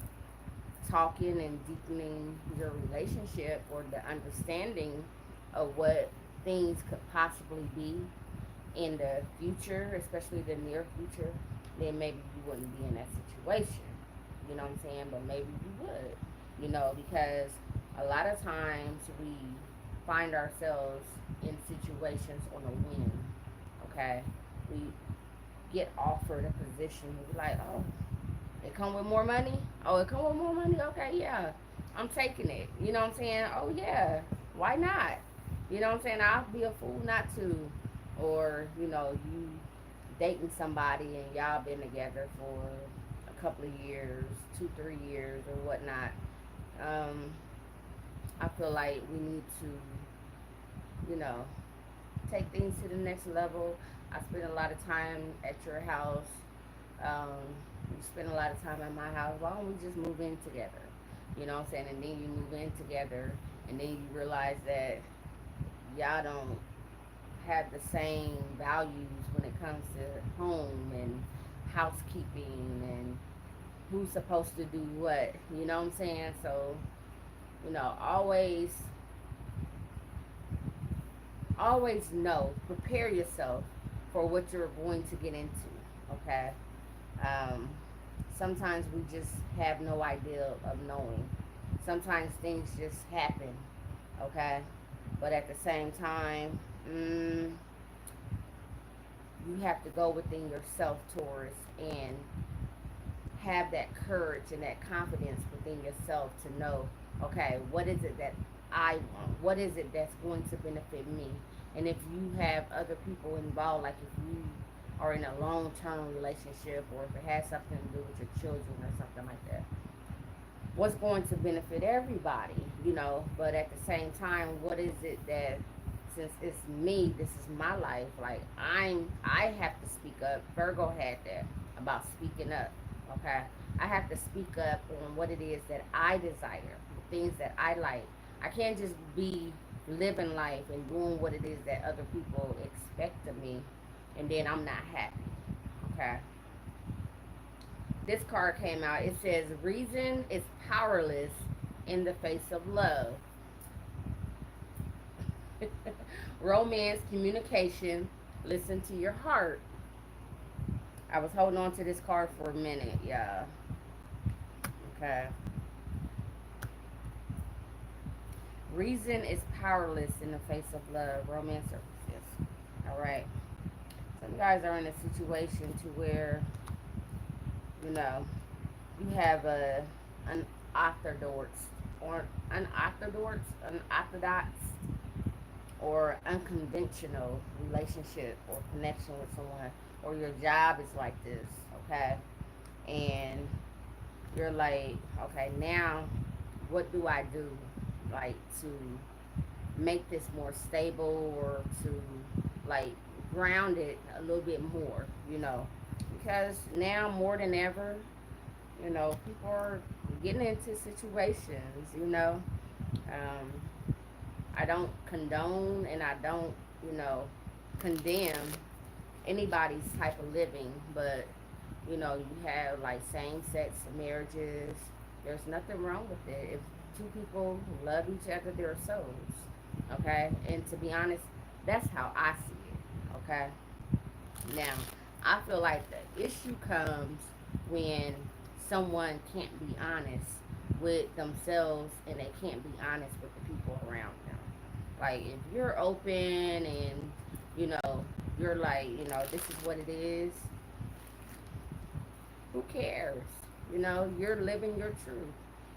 talking and deepening your relationship or the understanding of what things could possibly be in the future, especially the near future, then maybe you wouldn't be in that situation. You know what I'm saying? But maybe you would, because a lot of times we find ourselves in situations on a whim. Okay? We get offered a position, we're like, oh, it come with more money? Oh, it come with more money? Okay, yeah. I'm taking it. You know what I'm saying? Oh yeah. Why not? You know what I'm saying? I'll be a fool not to. Or, you dating somebody and y'all been together for a couple of years, 2, 3 years or whatnot. Um, I feel like we need to, you know, take things to the next level. I spend a lot of time at your house. Um, you spend a lot of time at my house. Why don't we just move in together? You know what I'm saying? And then you move in together, and then you realize that y'all don't have the same values when it comes to home and housekeeping and who's supposed to do what. You know what I'm saying? So, always know, prepare yourself for what you're going to get into. Okay. Um, Sometimes we just have no idea of knowing. Sometimes things just happen. Okay. But at the same time, you have to go within yourself, Taurus, and have that courage and that confidence within yourself to know, okay, what is it that I want? What is it that's going to benefit me? And if you have other people involved, like if you are in a long term relationship or if it has something to do with your children or something like that, what's going to benefit everybody, but at the same time, what is it that since it's me, this is my life, like I have to speak up. Virgo had that about speaking up. Okay. I have to speak up on what it is that I desire, the things that I like. I can't just be living life and doing what it is that other people expect of me and then I'm not happy. Okay. This card came out. It says reason is powerless in the face of love. Romance, communication, listen to your heart. I was holding on to this card for a minute, yeah. Okay. Reason is powerless in the face of love. Romance surfaces. All right. Some guys are in a situation to where, you know, you have a an orthodox or unorthodox or unconventional relationship or connection with someone, or your job is like this, okay? And you're like, okay, now what do I do, like, to make this more stable, or to, like, ground it a little bit more, you know? Because now more than ever, you know, people are getting into situations, you know. Um, I don't condone and I don't, you know, condemn anybody's type of living, but you know, you have like same sex marriages. There's nothing wrong with it. If two people love each other, their souls. Okay? And to be honest, that's how I see it. Okay? Now, I feel like the issue comes when someone can't be honest with themselves and they can't be honest with the people around them. Like, if you're open and, you know, you're like, you know, this is what it is, who cares? You know, you're living your truth.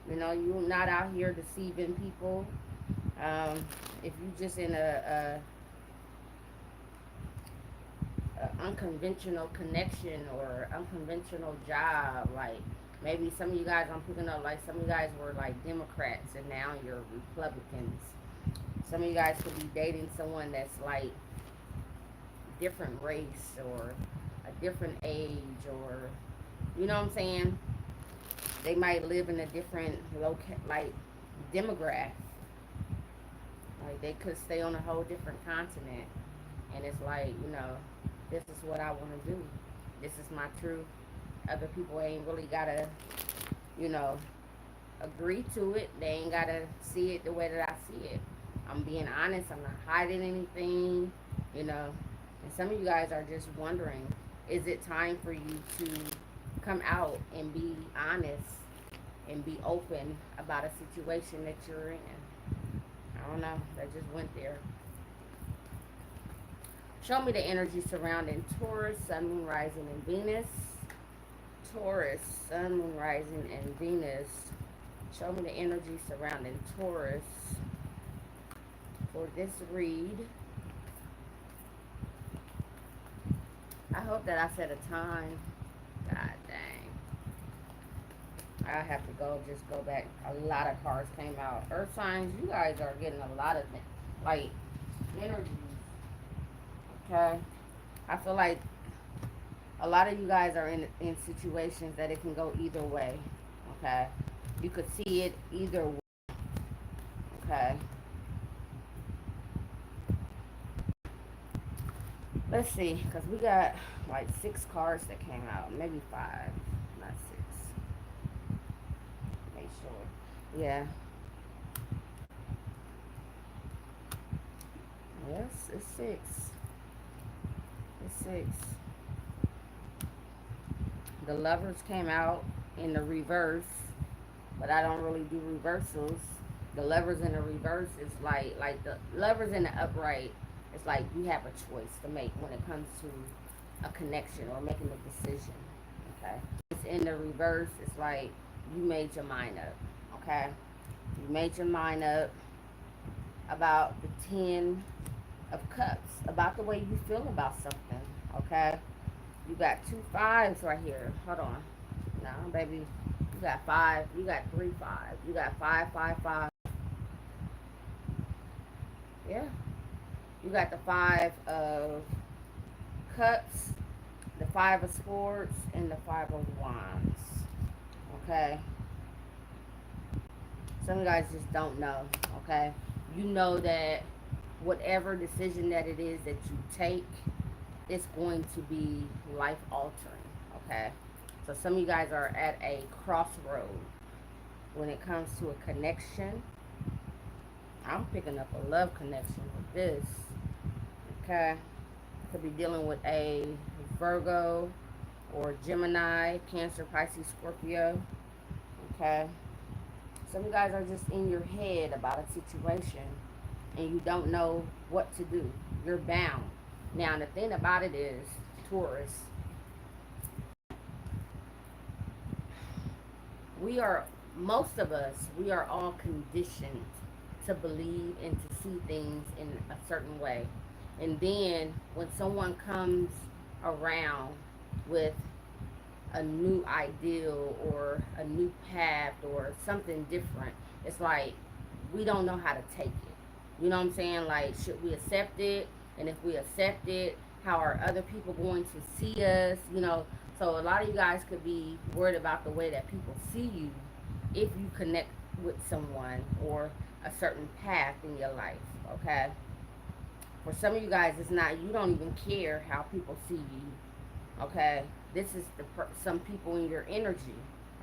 You know, you're not out here deceiving people. If you just in a unconventional connection or unconventional job, like maybe some of you guys, I'm picking up, like some of you guys were like Democrats and now you're Republicans. Some of you guys could be dating someone that's like different race or a different age, or you know what I'm saying? They might live in a different like demographic. Like they could stay on a whole different continent, and it's like, you know, this is what I want to do. This is my truth. Other people ain't really gotta, you know, agree to it. They ain't gotta see it the way that I see it. I'm being honest. I'm not hiding anything, you know. And some of you guys are just wondering, is it time for you to come out and be honest and be open about a situation that you're in? I don't know. That just went there. Show me the energy surrounding Taurus, Sun, Moon, Rising, and Venus. Taurus, Sun, Moon, Rising, and Venus. Show me the energy surrounding Taurus for this read. I hope that I set a time. God dang. I have to just go back. A lot of cards came out. Earth signs, you guys are getting a lot of, like, energies. Okay? I feel like a lot of you guys are in situations that it can go either way. Okay? You could see it either way. Okay? Let's see, because we got like 6 cards that came out. Maybe 5, not 6. Make sure. Yeah. Yes, it's 6. It's 6. The Lovers came out in the reverse, but I don't really do reversals. The Lovers in the reverse is like the Lovers in the upright. It's like you have a choice to make when it comes to a connection or making a decision. Okay. It's in the reverse. It's like you made your mind up. Okay. You made your mind up about the 10 of Cups, about the way you feel about something. Okay. You got 2 5s right here. Hold on. No, baby. You got 5. You got 3 5s. You got 5 5 5. Yeah. You got the 5 of Cups, the 5 of Swords, and the 5 of Wands. Okay. Some of you guys just don't know. Okay. You know that whatever decision that it is that you take, it's going to be life altering. Okay. So some of you guys are at a crossroad when it comes to a connection, I'm picking up a love connection with this. Okay. Could be dealing with a Virgo or Gemini, Cancer, Pisces, Scorpio. Okay. Some of you guys are just in your head about a situation and you don't know what to do. You're bound. Now, the thing about it is, Taurus, we are, most of us, we are all conditioned to believe and to see things in a certain way. And then when someone comes around with a new ideal or a new path or something different, it's like we don't know how to take it. You know what I'm saying? Like, should we accept it? And if we accept it, how are other people going to see us? You know, so a lot of you guys could be worried about the way that people see you if you connect with someone or a certain path in your life. Okay. For some of you guys, it's not. You don't even care how people see you. Okay. This is some people in your energy.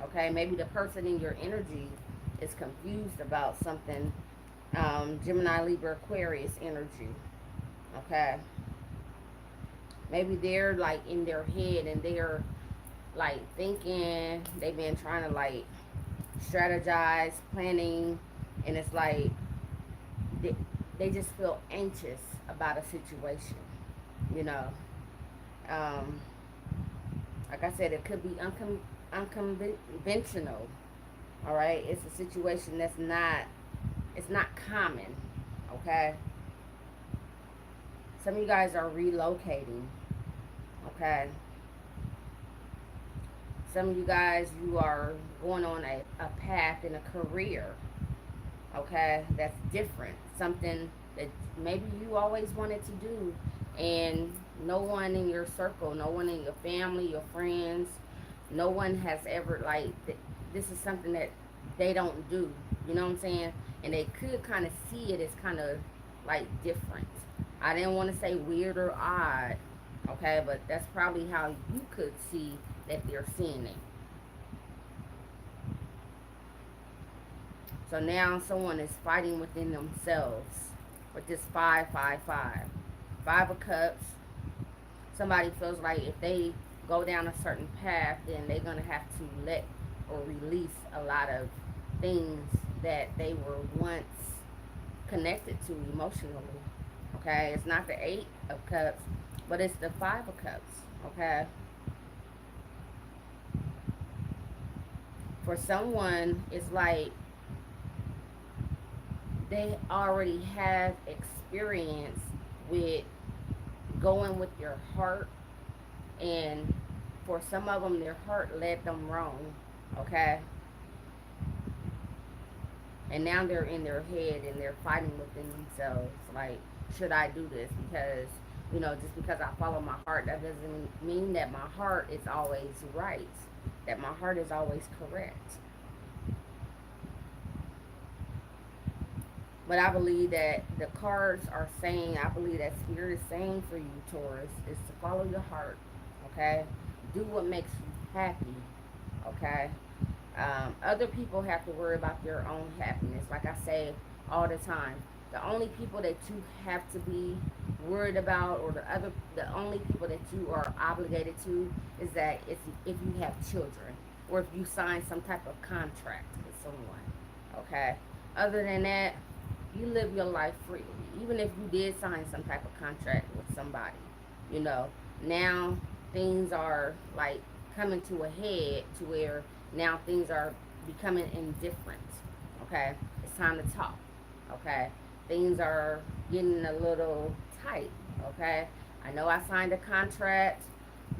Okay. Maybe the person in your energy is confused about something. Gemini, Libra, Aquarius energy. Okay. Maybe they're like in their head and they're like thinking, they've been trying to like strategize, planning, and it's like they, they just feel anxious about a situation, you know. Um, like I said, it could be unconventional. All right, it's a situation that's not, it's not common. Okay, some of you guys are relocating. Okay, some of you guys, you are going on a path in a career. Okay, that's different, something that maybe you always wanted to do, and no one in your circle, no one in your family, your friends, no one has ever like this is something that they don't do, you know what I'm saying? And they could kind of see it as kind of like different. I didn't want to say weird or odd, okay, but that's probably how you could see that they're seeing it. So now someone is fighting within themselves with this 555. Five of Cups. Somebody feels like if they go down a certain path, then they're going to have to let or release a lot of things that they were once connected to emotionally. Okay, it's not the Eight of Cups, but it's the Five of Cups. Okay, for someone, it's like they already have experience with going with your heart, and for some of them their heart led them wrong. Okay, and now they're in their head and they're fighting within themselves, like, should I do this? Because, you know, just because I follow my heart, that doesn't mean that my heart is always right, that my heart is always correct. But I believe that the cards are saying, I believe that Spirit is saying for you, Taurus, is to follow your heart. Okay? Do what makes you happy. Okay? Other people have to worry about their own happiness. Like I say all the time, the only people that you have to be worried about, or the only people that you are obligated to, is that if you have children, or if you sign some type of contract with someone. Okay? Other than that, you live your life freely. Even if you did sign some type of contract with somebody, you know, now things are like coming to a head to where now things are becoming indifferent. Okay, it's time to talk. Okay, things are getting a little tight. Okay, I know I signed a contract,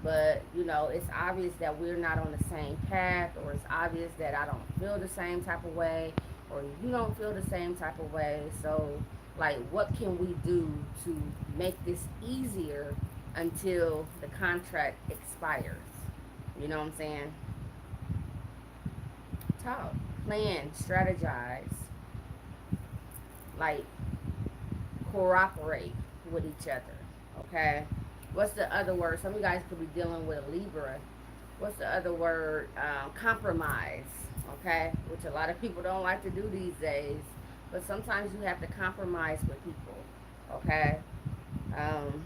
but you know, it's obvious that we're not on the same path, or it's obvious that I don't feel the same type of way, or you don't feel the same type of way. So, like, what can we do to make this easier until the contract expires? You know what I'm saying? Talk, plan, strategize, like, cooperate with each other. Okay? What's the other word? Some of you guys could be dealing with a Libra. What's the other word? Compromise. Okay? Which a lot of people don't like to do these days. but sometimes you have to compromise with people. Okay. Um,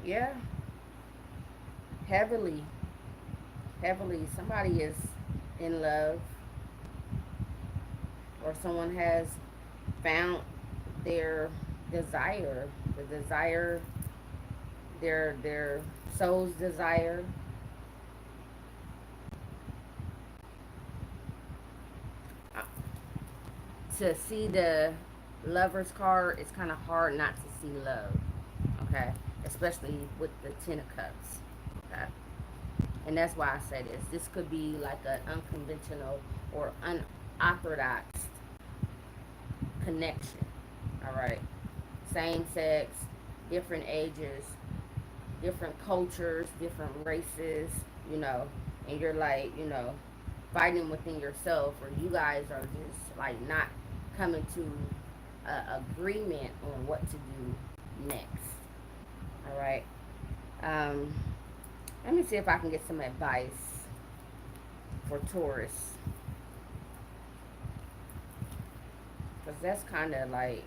yeah, heavily, heavily. Somebody is in love, or someone has found their desire, the desire, their soul's desire. Uh, to see the lover's card, it's kind of hard not to see love. Okay, especially with the Ten of Cups. Okay, and that's why I say this. This could be like an unconventional or unorthodox connection. All right, same sex, different ages, different cultures, different races, you know, and you're like, fighting within yourself, or you guys are just like not coming to a agreement on what to do next. All right. Um, Let me see if I can get some advice for Taurus, because that's kind of like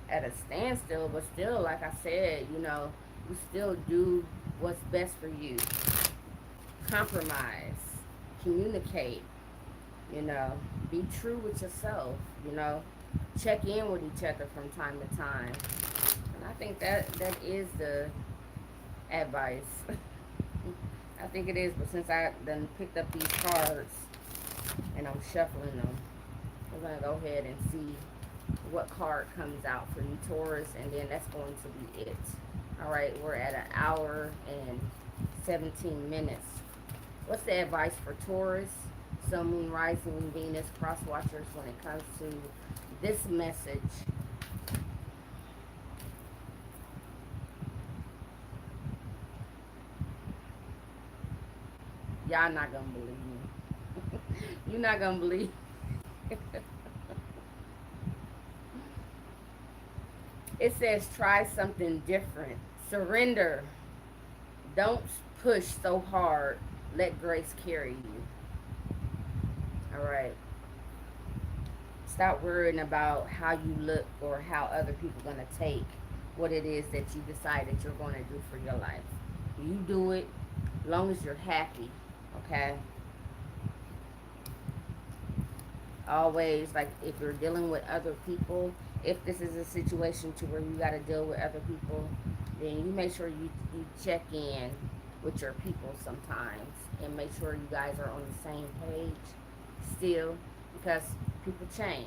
at a standstill, but still, like I said, you still do what's best for you. Compromise, communicate, you know, be true with yourself, check in with each other from time to time. And I think that is the advice. I think it is, but since I done picked up these cards and I'm shuffling them, we're going to go ahead and see what card comes out for you, Taurus, and then that's going to be it. All right, we're at an hour and 17 minutes. What's the advice for Taurus, Sun, Moon, Rising, Venus, cross watchers when it comes to this message? Y'all not gonna believe me. You're not gonna believe. It says try something different. Surrender. Don't push so hard. Let grace carry you. All right. Stop worrying about how you look or how other people are going to take what it is that you decide that you're going to do for your life. You do it as long as you're happy, okay? Always, like, if you're dealing with other people, if this is a situation to where you got to deal with other people, then you make sure you check in with your people sometimes and make sure you guys are on the same page still, because people change.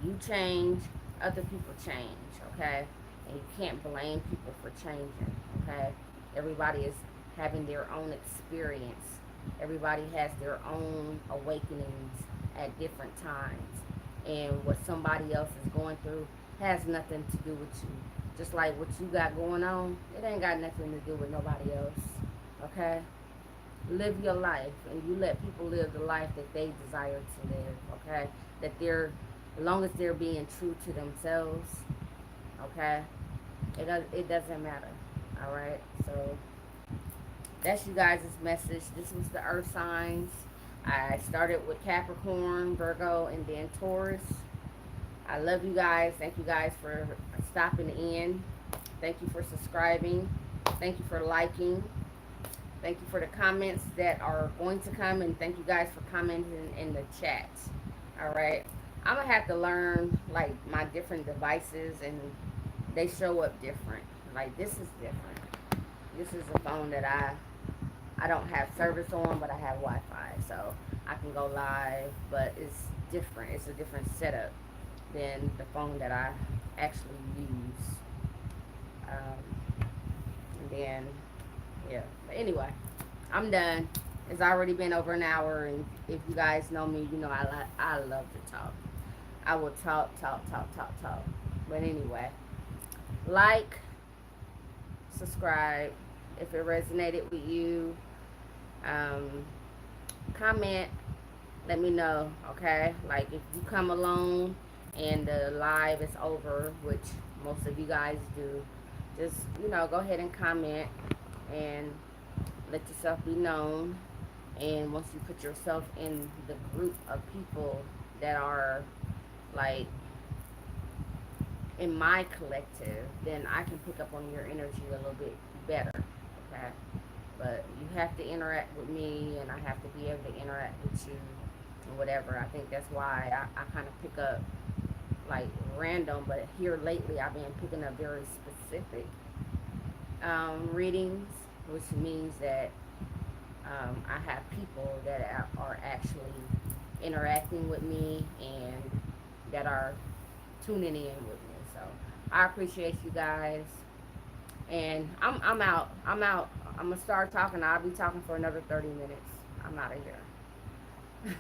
You change, other people change, okay? And you can't blame people for changing, okay? Everybody is having their own experience. Everybody has their own awakenings at different times. And what somebody else is going through has nothing to do with you. Just like what you got going on, it ain't got nothing to do with nobody else, okay? Live your life, and you let people live the life that they desire to live, okay? That they're, as long as they're being true to themselves, okay? It doesn't matter, all right? So that's you guys' message. This was the earth signs. I started with Capricorn, Virgo, and then Taurus. I love you guys. Thank you guys for stopping in. Thank you for subscribing. Thank you for liking. Thank you for the comments that are going to come, and thank you guys for commenting in the chat. All right. I'm going to have to learn, like, my different devices, and they show up different. Like, this is different. This is a phone that I don't have service on, but I have Wi-Fi, so I can go live, but it's different. It's a different setup than the phone that I actually use. And then, yeah. But anyway, I'm done. It's already been over an hour, and if you guys know me, you know I love to talk. I will talk, talk, talk, talk, talk. But anyway, like, subscribe if it resonated with you. Um, Comment, let me know, okay? Like, if you come along and the live is over, which most of you guys do, just, go ahead and comment. and let yourself be known. And once you put yourself in the group of people that are like in my collective, then I can pick up on your energy a little bit better. Okay. But you have to interact with me, and I have to be able to interact with you, and whatever. I think that's why I kind of pick up like random, but here lately I've been picking up very specific readings, which means that I have people that are actually interacting with me and that are tuning in with me. So I appreciate you guys, and I'm out. I'm out. I'm gonna start talking. I'll be talking for another 30 minutes. I'm out of here.